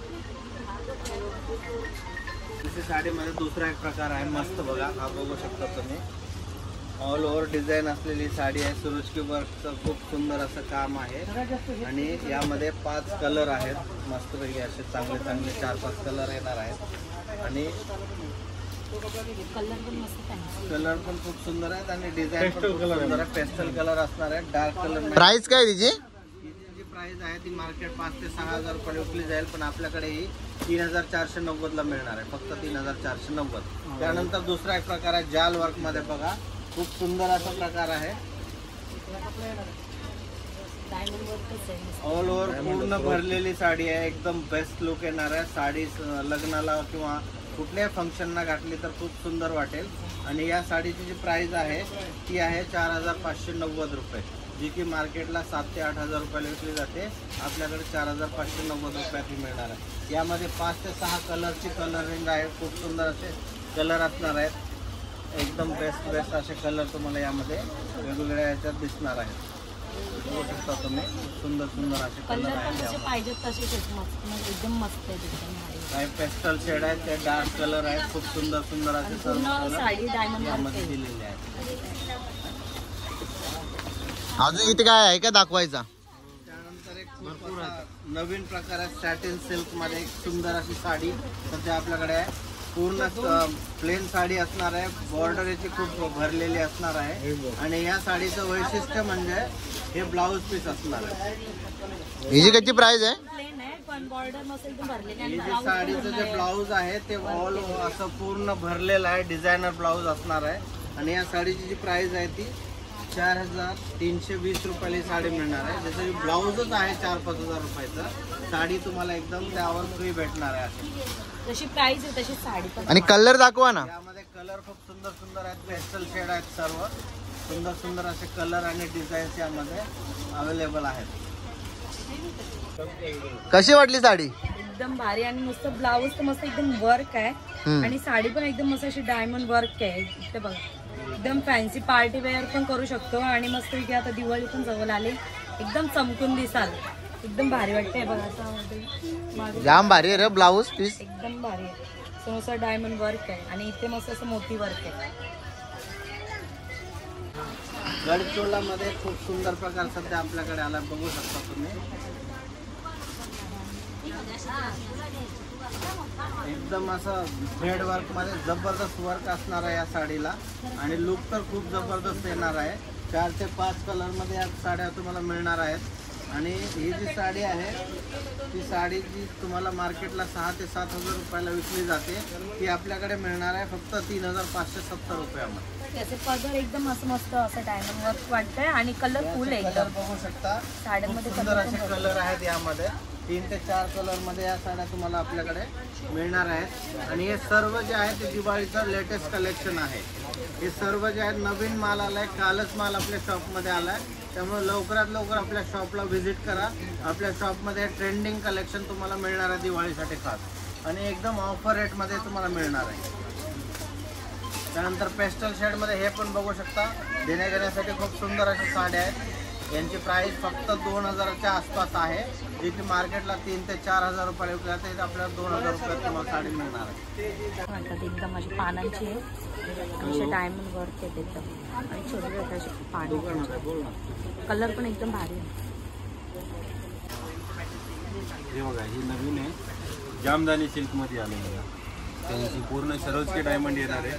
दुसरी साडीमध्ये दुसरा एक प्रकार आहे मस्त बघा. हा बघू शकता तुम्ही, ऑल ओव्हर डिझाईन असलेली साडी आहे. सुरुचकी वर्कचं खूप सुंदर असं काम आहे आणि यामध्ये 5 कलर आहेत मस्तपैकी असे चांगले चांगले 4-5 कलर येणार आहेत. आणि कलर पण मस्त आहे. कलर पण खूप सुंदर आहेत आणि डिझाईन पण खूप सुंदर आहे. पेस्टल कलर असणार आहे, डार्क कलर. प्राइस काय तिची? जी प्राइस आहे ती मार्केट 5 ते 6 हजार रुपये विकली जाईल, पण आपल्याकडे ही 3490 ला मिळणार आहे, फक्त 3490. त्यानंतर दुसरा एक प्रकार आहे जाल वर्क मध्ये बघा. खूप सुंदर असा प्रकार आहे. ऑल ओव्हर पूर्ण भरलेली साडी आहे. एकदम बेस्ट लुक येणार आहे. साडी लग्नाला किंवा कुठल्याही फंक्शनला घातली तर खूप सुंदर वाटेल. आणि या साडीची जी प्राइस आहे ती आहे 4590 रुपये, जी की मार्केटला 7 ते 8 हजार रुपयाला विकली जाते. आपल्याकडे 4590 रुपयात ही मिळणार आहे. यामध्ये 5 ते 6 कलरची कलर रेंज आहे. खूप सुंदर असे कलर असणार आहेत. एकदम बेस्ट असे कलर तुम्हाला यामध्ये वेगवेगळ्या याच्यात दिसणार आहेत. बघू शकता तुम्ही, खूप सुंदर असे कलर आहेत. पाहिजेत तसेच एकदम मस्त आहे. काही पेस्टल शेड आहेत, ते डार्क कलर आहेत. खूप सुंदर असे सर्व साडी डायमंड यामध्ये दिलेले आहेत. अजून इथे काय आहे का दाखवायचा? त्यानंतर एक खूप नवीन प्रकार आहे सॅटिन सिल्क मध्ये. एक सुंदर अशी साडी सध्या आपल्याकडे आहे. पूर्ण प्लेन साडी असणार आहे. बॉर्डर याची खूप भरलेली असणार आहे. आणि या साडीचं वैशिष्ट्य म्हणजे हे ब्लाऊज पीस असणार आहे. हिची किती प्राइस आहे? प्लेन आहे पण बॉर्डर मस्त एकदम भरलेली आहे. हे जे साडीचं जे ब्लाऊज आहे ते ऑल असं पूर्ण भरलेलं आहे. डिझायनर ब्लाऊज असणार आहे. आणि या साडीची जी प्राइस आहे ती 4320 रुपयाला साडी मिळणार आहे. जसं ब्लाऊजच आहे 4-5 हजार रुपयाचं. साडी तुम्हाला एकदम त्यावर फ्री भेटणार आहे. जशी प्राइस आहे तशी साडी पण. आणि कलर दाखवा ना. यामध्ये कलर खूप सुंदर आहेत. पेस्टल शेड आहेत. सर्व सुंदर असे कलर आणि डिझाईन्स यामध्ये अवेलेबल आहेत. कशी वाटली साडी? एकदम भारी. आणि मस्त ब्लाऊज तर मस्त एकदम वर्क आहे. आणि साडी पण एकदम मस्त अशी डायमंड वर्क आहे. इथे बघा, एकदम फॅन्सी पार्टी वेअर पण करू शकतो. आणि मस्त इथे आता दिवाळी पण जवळ आली, एकदम चमकून दिसाल. एकदम भारी वाटते बघा. असं जाम भारी आहे रे ब्लाऊज पीस. एकदम भारी आहे. समोसा डायमंड वर्क आहे आणि इथे मस्त असं मोठी वर्क आहे. गडचोला मध्ये खूप सुंदर प्रकार सध्या आपल्याकडे आला, बघू शकता तुम्ही. एकदम असं थ्रेड वर्क मध्ये जबरदस्त वर्क असणार आहे या साडीला. आणि लुक तर खूप जबरदस्त येणार आहे. 4 ते 5 कलर मध्ये या साड्या तुम्हाला मिळणार आहेत. आणि ही जी साडी आहे ती साडी जी तुम्हाला मार्केटला 6 ते 7 हजार रुपयाला विकली जाते ती आपल्याकडे मिळणार आहे फक्त 3570 रुपयामध्ये. त्याचे पदर एकदम असं मस्त असं डायमंड वर्क वाटतंय आणि कलरफुल आहे एकदम. बघू शकता साड्यांमध्ये सुंदर असे कलर आहेत. यामध्ये 3 ते 4 कलर मध्ये या साड्या तुम्हाला आपल्याकडे मिळणार आहेत. आणि हे सर्व जे आहे ते दिवाळीचं लेटेस्ट कलेक्शन आहे. हे सर्व जे आहे नवीन माल आलाय, कालच माल आपल्या शॉपमध्ये आलाय. त्यामुळे लवकरात लवकर आपल्या शॉपला व्हिजिट करा. आपल्या शॉपमध्ये ट्रेंडिंग कलेक्शन तुम्हाला मिळणार आहे दिवाळीसाठी खास. आणि एकदम ऑफर रेटमध्ये तुम्हाला मिळणार आहे. त्यानंतर पेस्टल शेडमध्ये हे पण बघू शकता. देण्याघेण्यासाठी खूप सुंदर अशा साड्या आहेत. यांची प्राइस फक्त 2000च्या आसपास आहे, जी की मार्केटला 3 ते 4000 रुपये विकली जाते. इथे आपल्याला 2000 रुपयात तुम्हाला साडी मिळणार आहे. म्हणतात एकदम माझी पानांची आहे, असे डायमंड वर्क आहे त्याचं आणि छोटे छोटे असे पाणी. कलर पण एकदम भारी आहे. हे बघा, ही नवीन आहे, जामदानी सिल्कमध्ये आलेली आहे. त्यांची पूर्ण सरोजकी डायमंड येणार आहे.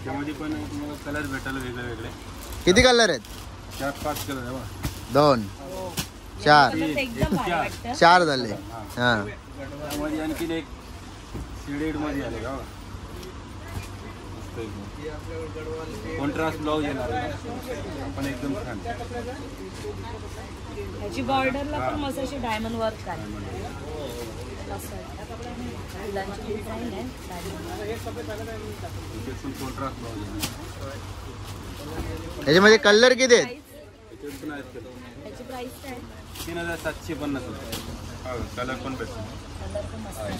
त्यामध्ये पण तुम्हाला कलर भेटायला वेगळे वेगळे. किती कलर आहेत? 4-5 कलर आहे बघा. 2 4 एकदम भारी वाटतं. 4 झाले. हा त्यामध्ये आणखीन एक शेडेड मध्ये आले का, कॉन्ट्रास्ट ब्लाउज येणार आहे. पण एकदम छान. याची बॉर्डरला पण मस्त अशी डायमंड वर्क आहे. फुलांची डिझाईन आहे. कॉन्ट्रास्ट ब्लाउज याच्यामध्ये कलर किती आहेत? याची प्राइस काय? 3750 रुपये. कलर पण भेटतो. कलर पण मस्त आहे.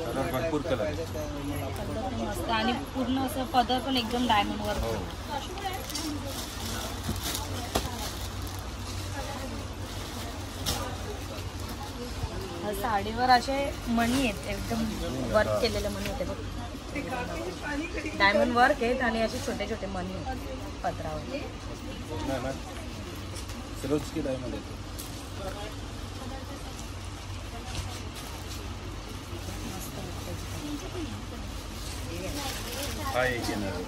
कलर भरपूर कलर आहे. कलर पण मस्त आणि पूर्ण असं पदर पण एकदम डायमंड वर्क. साडीवर असे मणी आहेत, एकदम वर्क केलेले मणी आहेत बघ. डायमंड वर्क आहेत आणि असे छोटे छोटे मणी आहेत पदरावर. सरोजकी डायमंड आहे. हा एक येणार आहे.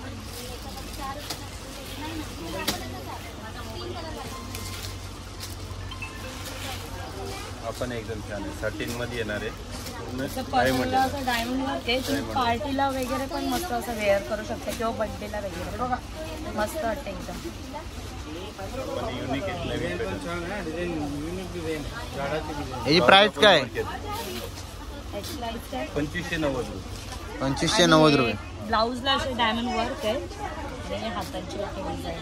आपण एकदम छान आहे, 13 मध्ये येणार आहे. पदरला असं डायमंड वर्क आहे. तुम्ही पार्टीला वगैरे पण मस्त असं वेअर करू शकता किंवा बर्थडेला वगैरे. बघा मस्त वाटतं एकदम. युनिक आहे, नवीन याची प्राइस काय? याची प्राइस काय? 2590 रुपये. 2590 रुपये. ब्लाऊजला असे डायमंड वर्क आहे आणि हातांची डिझाईन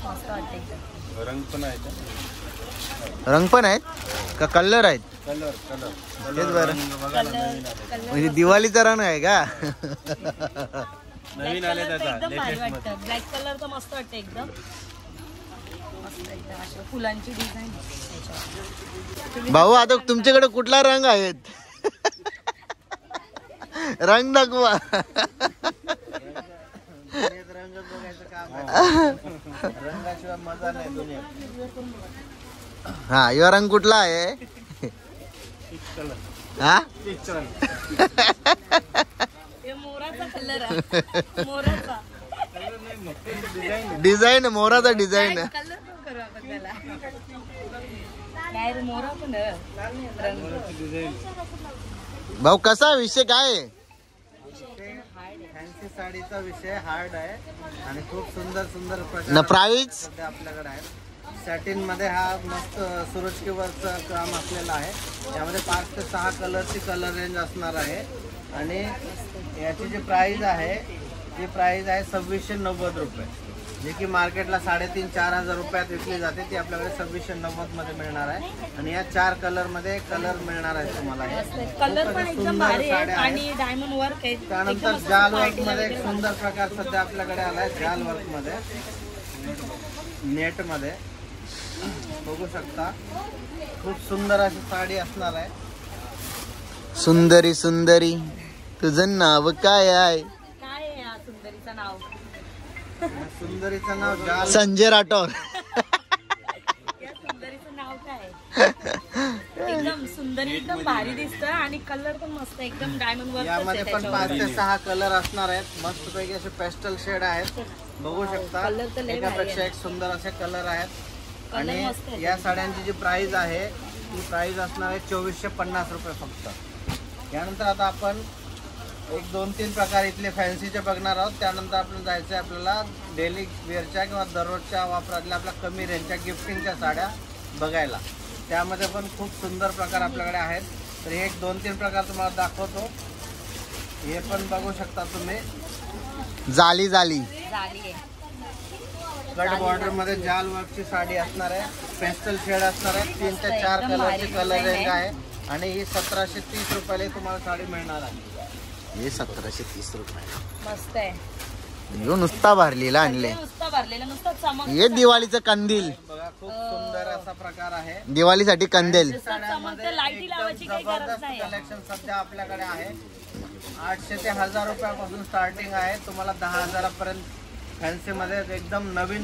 मस्त वाटते एकदम. रंग पण आहे का? रंग पण आहेत का कलर आहेत? कलर तेच बरं. कलर म्हणजे दिवाळीचा रंग आहे का? नवीन आले त्याचा एकदम भारी लेटेस्ट मध्ये. वाटतं. ब्लॅक कलर तर मस्त वाटतं एकदम. मस्त एकदम अशा फुलांची डिझाईन. भाऊ आता तुमच्याकडे कुठला रंग आहेत? रंग दाखवा. रंग बघायचं काम आहे. रंगाशिवाय मजा नाही दुनियेत. हा यो रंग कुठला आहे? हा हे मोराचा कलर आहे. मोराचा डिझाईन, मोराचा डिझाईन. कलर पण करू आपण त्याला. काय रे मोरा पण रंग. भाऊ कसा विषय काय आहे? फॅन्सी साडीचा विषय हार्ड आहे आणि खूप सुंदर सुंदर न प्रकार प्राइस सध्या आपल्याकडे आहेत. सॅटिन मध्ये हा मस्त सुरजकीवरचं काम असलेला आहे. यामध्ये 5 ते 6 कलरची कलर रेंज असणार आहे आणि याची जी प्राइस आहे ती प्राइस आहे 2690 रुपये, जी की मार्केटला 3500-4000 रुपयात विकली जाते. ती आपल्याकडे 2690 मध्ये मिळणार आहे आणि या 4 कलर मध्ये कलर मिळणार आहे तुम्हाला. कलर पण एकदम भारी आहे साड्या आणि आहेत. डायमंड वर्क आहे. त्यानंतर जाल वर्क मध्ये एक सुंदर प्रकार सध्या आपल्याकडे आलाय. जाल वर्क मध्ये नेट मध्ये बघू शकता, खूप सुंदर अशी साडी असणार आहे. सुंदरी सुंदरी तुझं नाव काय आहे? काय आहे या सुंदरीचं नाव? सुंदरीचं नाव जाल. संजय राठोड. या सुंदरीचं नाव काय? एकदम सुंदरी, एकदम भारी दिसतं आणि कलर पण मस्त एकदम डायमंड वर्क. यामध्ये पण 5 ते 6 कलर असणार आहेत. मस्त पैकी असे पेस्टल शेड आहेत, बघू शकता. कलर तर लय भारी एकापेक्षा आहे. एक सुंदर असे कलर आहेत. कलर आणि मस्त आहे. या साड्यांची जी प्राइस आहे ती प्राइस असणार आहे 2450 रुपये फक्त. यानंतर आता आपण एक 2-3 प्रकार इथले फॅन्सीचे बघणार आहोत. त्यानंतर आपण जायचं आहे आपल्याला डेली वेअरच्या किंवा दररोजच्या वापरातल्या आपल्या कमी रेंजच्या गिफ्टिंगच्या साड्या बघायला. त्यामध्ये पण खूप सुंदर प्रकार आपल्याकडे आहेत. तर हे एक 2-3 प्रकार तुम्हाला दाखवतो. हे पण बघू शकता तुम्ही. जाली जाली झाली आहे. कट बॉर्डर मध्ये जाल वर्कची साडी असणार आहे. पेस्टल शेड असणार आहे. 3 ते 4 कलरची कलर रेंज आहे आणि ही 1730 रुपयाला तुम्हाला साडी मिळणार आहे. हे 1730 रुपये. मस्त आहे. यो नुसता भरलेला आणले. नुसता भरलेला नुसता चमक. हे दिवाळीचं कंदील. बघा खूप सुंदर असा प्रकार आहे. दिवाळीसाठी कंदील. चमकते, लाईटी लावायची काही गरज जबरदस्त नाही. कलेक्शन सध्या आपल्याकडे आहे. 800 ते 1000 रुपयापासून स्टार्टिंग आहे. तुम्हाला 10,000 पर्यंत फॅन्सी मध्ये एकदम नवीन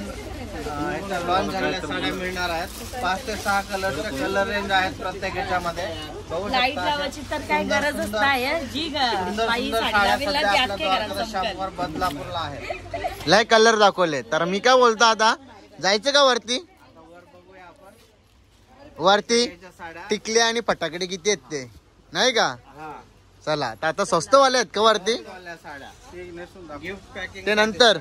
लॉन्च झालेल्या साड्या मिळणार आहेत. 5 ते 6 कलरचे कलर रेंज आहेत प्रत्येक ह्याच्यामध्ये. बघू लाईट शकता लावायची तर काही गरजच नाही. जी सुंदर बाई सुंदर साडी साड्या लावेल ना, सध्या त्यात आपल्या काय द्वारका गरज चमकेल. शॉपवर बदलापूरला आहे. लय कलर दाखवले. तर मी काय बोलतो आता जायचं का वरती? वर बघूया आपण वरती याच्या साड्या. टिकले आणि फटाकडे किती आहेत ते नाही का? हा चला तर आता स्वस्तवाले आहेत का वरती? वाल्या साड्या गिफ्ट पॅकिंग ते नंतर.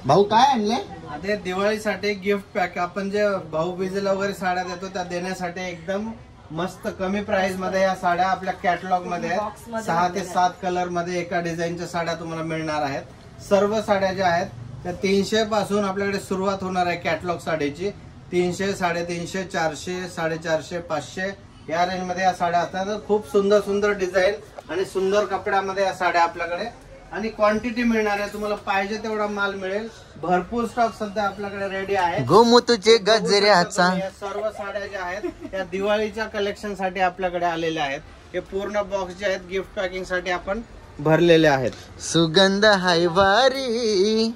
भाऊ काय आणले? आता दिवाळीसाठी गिफ्ट पॅक आपण जे भाऊबीजेला वगैरे साड्या देतो त्या देण्यासाठी एकदम मस्त कमी प्राइस मध्ये या साड्या आपल्या कॅटलॉग मध्ये आहेत. 6 ते 7 कलर मध्ये एका डिझाईनच्या साड्या तुम्हाला मिळणार आहेत. सर्व साड्या ज्या आहेत त्या 300 पासून आपल्याकडे सुरुवात होणार आहे कॅटलॉग साडीची. 300, 350, 400, 450, 500 या रेंज मध्ये या साड्या असतात. खूप सुंदर सुंदर डिझाईन आणि सुंदर कपड्यामध्ये या साड्या आपल्याकडे आणि क्वांटिटी मिळणार आहे. तुम्हाला पाहिजे तेवढा माल मिळेल. भरपूर स्टॉक सध्या आपल्याकडे रेडी आहे. गोमुतूचे गजरे हातचा. या सर्व साड्या ज्या आहेत त्या दिवाळीच्या कलेक्शन साठी आपल्याकडे आलेल्या आहेत. हे पूर्ण बॉक्स जे आहेत गिफ्ट पॅकिंग साठी आपण भरलेले आहेत. सुगंध हाय वारी.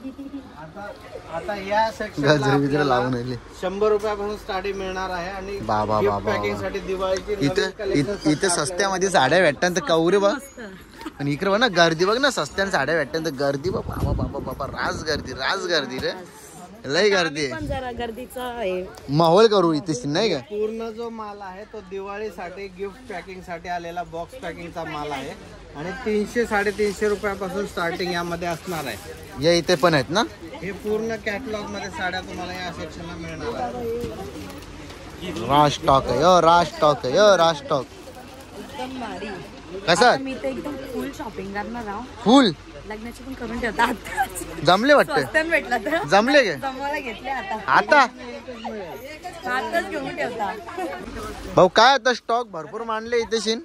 आता या गजरे बिजरे लावून सेक्शन आले. 100 रुपयापासून स्टार्टिंग मिळणार आहे आणि बाबा गिफ्ट बाबा. पॅकिंग साठी दिवाळीची नवीन इथं collection इथं सस्त्यामध्ये साड्या भेटतात तर कवरे बघ. पण इकडे बघ ना गर्दी बघ ना. सस्त्याने साड्या भेटतात तर गर्दी बघ. बाबा बाबा बाबा रास गर्दी रे. लय गर्दी आहे. पण जरा गर्दीचा आहे. माहोल करू इथे नाही का? पूर्ण जो माल आहे तो दिवाळीसाठी गिफ्ट पॅकिंग साठी आलेला बॉक्स पॅकिंगचा माल आहे आणि 300 350 रुपयापासून स्टार्टिंग यामध्ये असणार आहे. या इथे पण आहेत ना. हे पूर्ण कॅटलॉग मध्ये साड्या तुम्हाला या सेक्शनला मिळणार आहे. राज स्टॉक आहे यो. राज स्टॉक आहे यो. राज स्टॉक एकदम भारी. कसा आता मी तर एकदम फुल शॉपिंग करणार आहो. फुल लग्नाची पण करून ठेवतात. जमले वाटते. स्वस्तात भेटला तर जमले गे जमवायला घेतले आता. आता आताच घेऊन ठेवता. भाऊ काय आता स्टॉक भरपूर मांडले इथे शिन.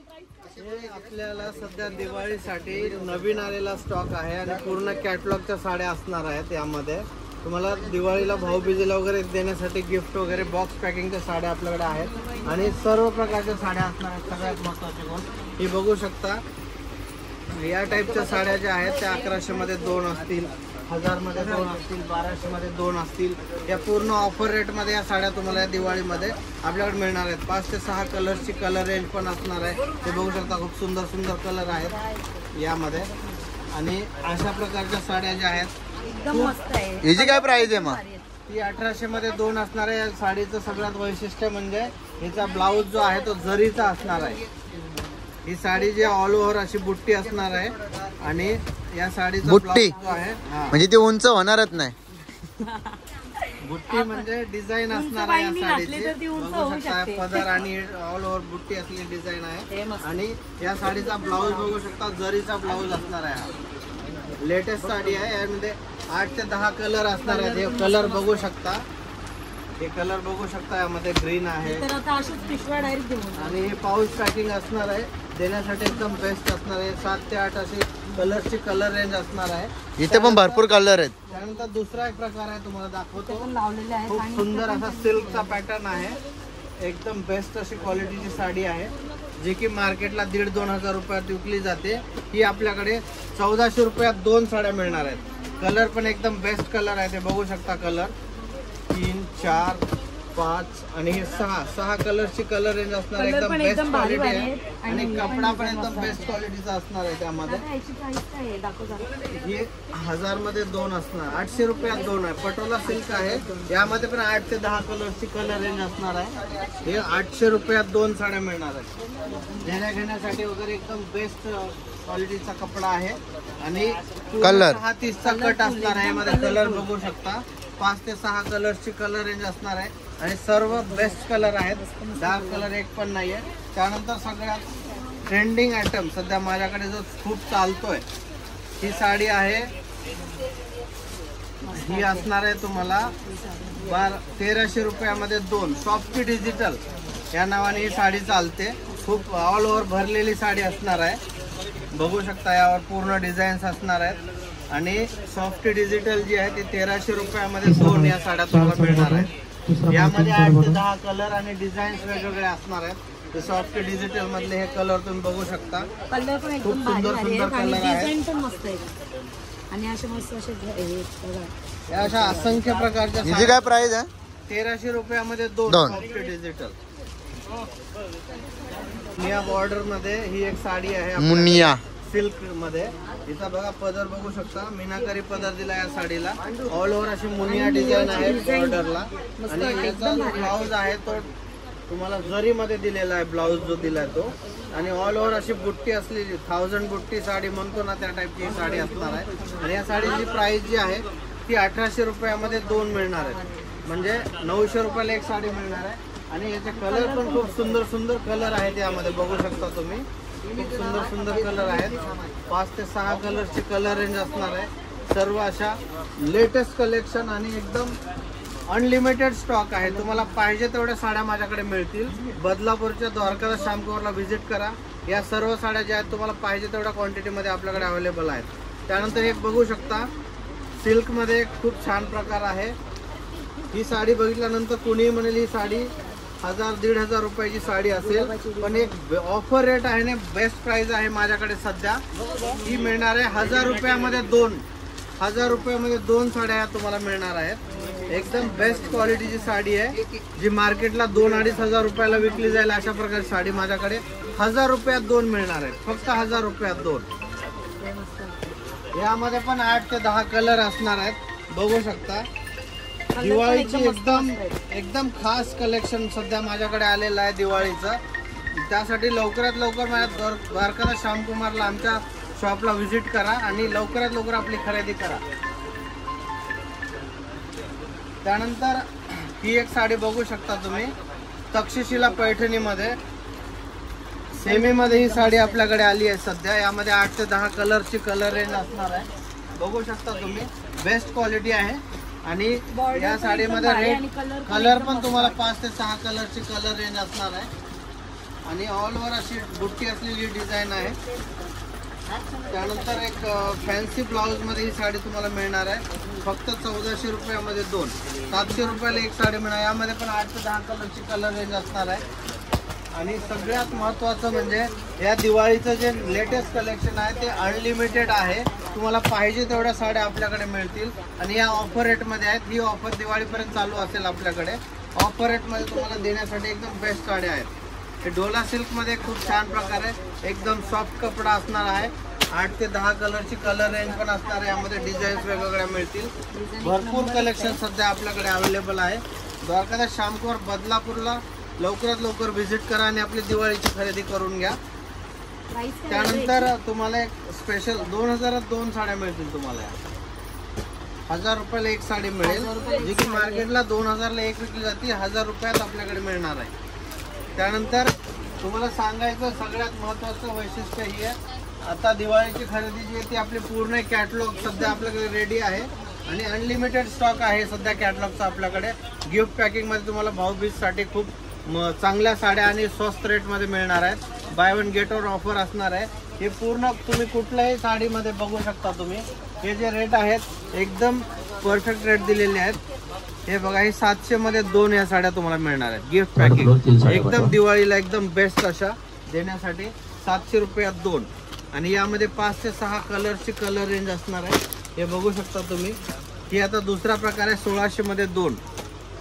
हे आपल्याला सध्या दिवाळीसाठी नवीन आलेला स्टॉक आहे आणि पूर्ण कॅटलॉगच्या साड्या असणार आहेत. यामध्ये तुम्हाला दिवाळीला भाऊबीजेला वगैरे देण्यासाठी गिफ्ट वगैरे बॉक्स पॅकिंगच्या साड्या आपल्याकडे आहेत आणि सर्व प्रकारच्या साड्या असणार आहेत. सगळ्यात महत्त्वाचे गुण हे बघू शकता. या टाईपच्या साड्या ज्या आहेत त्या 1100 मध्ये 2 असतील, 1000 मध्ये 2 असतील, 1200 मध्ये 2 असतील. या पूर्ण ऑफर रेट मध्ये या साड्या तुम्हाला या दिवाळीमध्ये आपल्याकडे मिळणार आहेत. 5 ते 6 कलर्सची कलर रेंज पण असणार आहे. ते बघू शकता खूप सुंदर सुंदर कलर आहेत यामध्ये आणि अशा प्रकारच्या साड्या ज्या आहेत एकदम मस्त आहे. याची काय प्राइस आहे मग? ती 1800 मध्ये 2 असणार आहे. या साडीचं सगळ्यात वैशिष्ट्य म्हणजे हिचा ब्लाऊज जो आहे तो जरीचा असणार आहे. ही साडी जी ऑल ओव्हर अशी बुट्टी असणार आहे आणि या साडीचा बुट्टी ब्लाऊज जो आहे म्हणजे ते उंच होणारच नाही. बुट्टी म्हणजे डिझाईन असणार आहे या बाईंनी घातली तर ती साडीची. उंच बघू होऊ शकता शकते. पदर आणि ऑल ओव्हर बुट्टी असलेली डिझाईन आहे हे मस्त. आणि या साडीचा ब्लाऊज बघू शकता जरीचा ब्लाऊज असणार आहे. लेटेस्ट साडी आहे. यामध्ये 8 ते 10 कलर असणार आहेत. हे कलर बघू शकता. हे कलर बघू शकता. यामध्ये ग्रीन आहे तर आता अशीच पिशव्या डायरेक्ट देऊन. आणि हे पाऊस पॅकिंग असणार आहे. देण्यासाठी एकदम बेस्ट असणार आहे. 7 ते 8 अशी कलरची कलर रेंज असणार आहे. इथे पण भरपूर कलर आहेत. त्यानंतर दुसरा एक प्रकार आहे तुम्हाला दाखवतो. पण लावलेले आहेत खूप आणि सुंदर असा सिल्कचा पॅटर्न आहे. एकदम बेस्ट अशी क्वालिटीची साडी आहे जी की मार्केटला 1,500-2,000 रुपयात विकली जाते. ही आपल्याकडे 1400 रुपयात 2 साड्या मिळणार आहेत. कलर पण एकदम बेस्ट कलर आहे. ते बघू शकता. कलर 3, 4, 5 आणि हे 6 कलरची कलर रेंज असणार आहे. कलर एकदम पण बेस्ट एकदम भारी क्वालिटी भारी आहे आहेत आणि आणि कपडा पण पण एकदम मस्त बेस्ट क्वालिटीचा असणार आहे त्यामध्ये. आता याची प्राइस काय आहे दाखव जरा. हे 1000 मध्ये 2 असणार. 800 रुपयात 2 आहे. पटोला सिल्क आहे. यामध्ये पण 8 ते 10 कलरची कलर रेंज असणार आहे. हे 800 रुपयात 2 साड्या मिळणार आहेत. देण्या घेण्यासाठी वगैरे एकदम बेस्ट क्वालिटीचा कपडा आहे आणि कलर 6-30चा कट असणार आहे. यामध्ये कलर बघू शकता. 5 ते 6 कलर्सची कलर रेंज असणार आहे आणि सर्व बेस्ट कलर आहेत. डार्क कलर एक पण नाहीये. त्यानंतर सगळ्यात ट्रेंडिंग आयटम सध्या माझ्याकडे जो खूप चालतोय ही साडी आहे. ही असणार आहे तुम्हाला 1300 रुपयामध्ये 2. सॉफ्टी डिजिटल या नावाने ही साडी चालते. खूप ऑल ओव्हर भरलेली साडी असणार आहे. बघू शकता यावर पूर्ण डिझाईन्स असणार आहेत आणि सॉफ्ट डिजिटल जी आहे ती 1300 रुपयामध्ये 2 या साड्या तुम्हाला मिळणार आहेत। यामध्ये 8 ते 10 कलर आणि डिझाईन्स वेगवेगळे असणार आहेत। सॉफ्ट डिजिटल मधले हे कलर तुम्ही बघू शकता, कलर पण खूप एकदम सुंदर भारी सुंदर आणि कलर आहेत। डिझाईन पण मस्त आहे आणि असे मस्त असे बघा या अशा असंख्य प्रकारच्या हिची काय प्राइस आहे? 1300 रुपयामध्ये 2 सॉफ्ट डिजिटल। मुनिया बॉर्डर मध्ये ही एक साडी आहे मुनिया सिल्क मध्ये। इथं बघा पदर बघू शकता, मीनाकारी पदर दिला या साडीला। ऑल ओव्हर अशी मुनिया डिझाईन आहे बॉर्डरला आणि याचा ब्लाउज आहे तो तुम्हाला जरी मध्ये दिलेला आहे, ब्लाउज जो दिलाय तो। आणि ऑल ओव्हर अशी बुट्टी असलेली 1000 बुट्टी साडी म्हणतो ना त्या टाईपची ही साडी असणार आहे। आणि या साडीची प्राइस जी आहे ती 1800 रुपयामध्ये 2 मिळणार आहे, म्हणजे 900 रुपयाला एक साडी मिळणार आहे। आणि याचे कलर पण खूप सुंदर सुंदर कलर आहेत यामध्ये बघू शकता तुम्ही, खूप सुंदर सुंदर कलर आहेत। 5 ते 6 कलरची कलर रेंज असणार आहे। सर्व अशा लेटेस्ट कलेक्शन आणि एकदम अनलिमिटेड स्टॉक आहे। तुम्हाला पाहिजे तेवढ्या साड्या माझ्याकडे मिळतील। बदलापूरच्या द्वारकादास श्यामकुमारला व्हिजिट करा। या सर्व साड्या ज्या आहेत तुम्हाला पाहिजे तेवढ्या क्वांटिटीमध्ये आपल्याकडे अवेलेबल आहेत। त्यानंतर एक बघू शकता सिल्कमध्ये खूप छान प्रकार आहे। ही साडी बघितल्यानंतर कुणीही म्हणेल ही साडी 1000-1500 रुपयाची साडी असेल, पण एक ऑफर रेट आहे ना, बेस्ट प्राइस आहे माझ्याकडे सध्या। ही मिळणार आहे 1000 रुपयामध्ये 2। 1000 रुपयामध्ये 2 साड्या तुम्हाला मिळणार आहेत। एकदम बेस्ट क्वालिटीची साडी आहे जी मार्केटला 2-2.5 हजार रुपयाला विकली जाईल अशा प्रकारची साडी माझ्याकडे 1000 रुपयात 2 मिळणार आहेत, फक्त 1000 रुपयात 2। यामध्ये पण 8 ते 10 कलर असणार आहेत बघू शकता। दिवाळीची एकदम खास कलेक्शन सध्या माझ्याकडे आलेलं आहे दिवाळीचं। त्यासाठी लवकरात लवकर माझ्या द्वारकादास श्यामकुमारला आमच्या शॉपला व्हिजिट करा आणि लवकरात लवकर आपली खरेदी करा। त्यानंतर ही एक साडी बघू शकता तुम्ही, तक्षशिला पैठणीमध्ये सेमीमध्ये ही साडी आपल्याकडे आली आहे सध्या। यामध्ये 8 ते 10 कलरची कलर रेंज असणार आहे बघू शकता तुम्ही, बेस्ट क्वालिटी आहे। आणि या साडीमध्ये रेड कलर पण तुम्हाला 5 ते 6 कलरची कलर रेंज असणार आहे आणि ऑल ओव्हर अशी बुट्टी असलेली डिझाईन आहे। त्यानंतर एक फॅन्सी ब्लाउज मध्ये ही साडी तुम्हाला मिळणार आहे, फक्त 1400 रुपयामध्ये 2। 700 रुपयाला एक साडी मिळणार। यामध्ये पण 8 ते 10 कलरची कलर रेंज असणार आहे। आणि सगळ्यात महत्त्वाचं म्हणजे या दिवाळीचं जे लेटेस्ट कलेक्शन आहे ते अनलिमिटेड आहे। तुम्हाला पाहिजे तेवढ्या साड्या आपल्याकडे मिळतील आणि या ऑफर रेटमध्ये आहेत। ही ऑफर दिवाळीपर्यंत चालू असेल आपल्याकडे। ऑफर रेटमध्ये तुम्हाला देण्यासाठी एकदम बेस्ट साड्या आहेत। हे डोला सिल्कमध्ये खूप छान प्रकारे एकदम सॉफ्ट कपडा असणार आहे। 8 ते 10 कलरची कलर रेंज पण असणार आहे। यामध्ये डिझाईन्स वेगवेगळ्या मिळतील। भरपूर कलेक्शन सध्या आपल्याकडे अवेलेबल आहे। द्वारकादास श्यामकुमार बदलापूरला लवकरात लवकर व्हिजिट करा आणि आपली दिवाळीची खरेदी करून घ्या। त्यानंतर तुम्हाला एक स्पेशल 2000त 2 साड्या मिळतील तुम्हाला। 1000 रुपयाला एक साडी मिळेल जी की मार्केटला 2000ला एक विकली जाते, 1000 रुपयात आपल्याकडे मिळणार आहे। त्यानंतर तुम्हाला सांगायचं सगळ्यात महत्त्वाचं वैशिष्ट्य हे आहे, आता दिवाळीची खरेदी जी आहे ती आपली पूर्ण कॅटलॉग सध्या आपल्याकडे रेडी आहे आणि अनलिमिटेड स्टॉक आहे सध्या कॅटलॉगचा आपल्याकडे। गिफ्ट पॅकिंगमध्ये तुम्हाला भाऊबीजसाठी खूप चांगल्या साड्या आणि स्वस्त रेटमध्ये मिळणार आहेत। By one get one offer असणार आहे। हे पूर्ण तुम्ही कुठल्याही साडीमध्ये बघू शकता तुम्ही, हे जे रेट आहेत एकदम परफेक्ट रेट दिलेले आहेत। हे बघा, हे 700 मध्ये 2 या साड्या तुम्हाला मिळणार आहेत। गिफ्ट पॅकिंग एकदम दिवाळीला एकदम बेस्ट अशा देण्यासाठी 700 रुपयात 2 आणि यामध्ये 5 ते 6 कलरची कलर रेंज असणार आहे। हे बघू शकता तुम्ही। ही आता दुसरा प्रकार आहे 1600 मध्ये 2।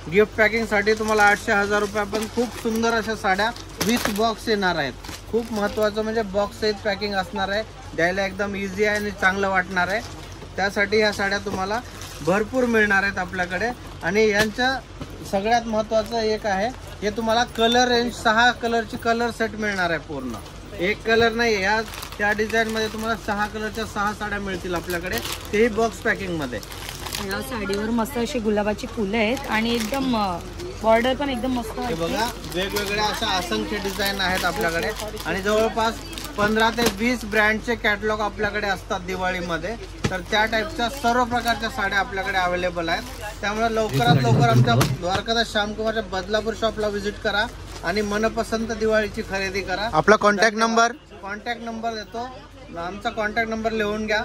गिफ्ट पॅकिंगसाठी तुम्हाला 800-1000 रुपया पण खूप सुंदर अशा साड्या विथ बॉक्स येणार आहेत। खूप महत्त्वाचं म्हणजे बॉक्स सहित पॅकिंग असणार आहे, द्यायला एकदम इझी आहे आणि चांगलं वाटणार आहे। त्यासाठी ह्या साड्या तुम्हाला भरपूर मिळणार आहेत आपल्याकडे। आणि यांच्या सगळ्यात महत्त्वाचं एक आहे, हे तुम्हाला कलर रेंज 6 कलरची कलर सेट मिळणार आहे पूर्ण। एक कलर नाही, या त्या डिझाईनमध्ये तुम्हाला 6 कलरच्या 6 साड्या मिळतील आपल्याकडे, तेही बॉक्स पॅकिंगमध्ये। या साडीवर मस्त अशी गुलाबाची फुलं आहेत आणि एकदम बॉर्डर पण एकदम मस्त हे बघा, वेगवेगळ्या अशा असंख्य डिझाईन आहेत आपल्याकडे आणि जवळपास 15 ते 20 ब्रँडचे कॅटलॉग आपल्याकडे असतात दिवाळीमध्ये। तर त्या टाईपच्या सर्व प्रकारच्या साड्या आपल्याकडे अवेलेबल आहेत। त्यामुळे लवकरात लवकर आमच्या द्वारकादास श्यामकुमारच्या बदलापूर शॉपला व्हिजिट करा आणि मनपसंत दिवाळीची खरेदी करा। आपला कॉन्टॅक्ट नंबर देतो आमचा कॉन्टॅक्ट नंबर लिहून घ्या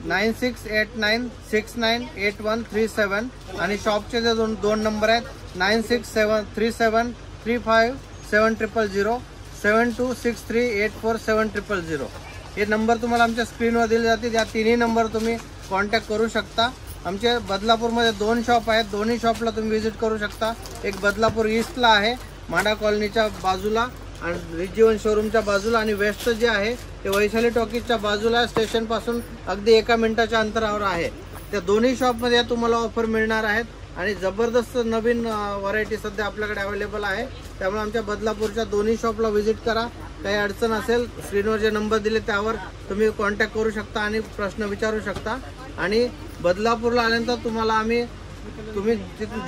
9689698137 आणि शॉपचे जे दोन नंबर आहेत 963737357000 7263847000 हे नंबर तुम्हाला आमच्या स्क्रीनवर दिले जातील. या तिन्ही नंबर तुम्ही कॉन्टॅक्ट करू शकता. आमचे बदलापूरमध्ये 2 शॉप आहेत. दोन्ही शॉपला तुम्ही व्हिजिट करू शकता. एक बदलापूर ईस्टला आहे माडा कॉलनीच्या बाजूला आणि रिजीवन शोरूमच्या बाजूला, आणि वेस्ट जे आहे ते वैशाली टॉकीजच्या बाजूला स्टेशनपासून अगदी 1 मिनिटाच्या अंतरावर आहे. त्या दोन्ही शॉपमध्ये तुम्हाला ऑफर मिळणार आहेत आणि जबरदस्त नवीन व्हरायटी सध्या आपल्याकडे अवेलेबल आहे. त्यामुळे आमच्या बदलापूरच्या दोन्ही शॉपला व्हिजिट करा. काही अडचण असेल स्क्रीनवर जे नंबर दिले त्यावर तुम्ही कॉन्टॅक्ट करू शकता आणि प्रश्न विचारू शकता. आणि बदलापूरला आल्यानंतर तुम्ही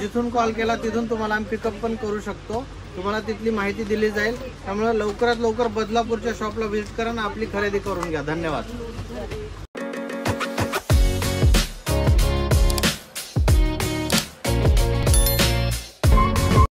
जिथून कॉल केला तिथून तुम्हाला आम्ही पिकअप पण करू शकतो. तुम्हाला तिथली माहिती दिली जाईल. त्यामुळे लवकरात लवकर बदलापूरच्या शॉपला व्हिजिट करा आणि आपली खरेदी करून घ्या. धन्यवाद.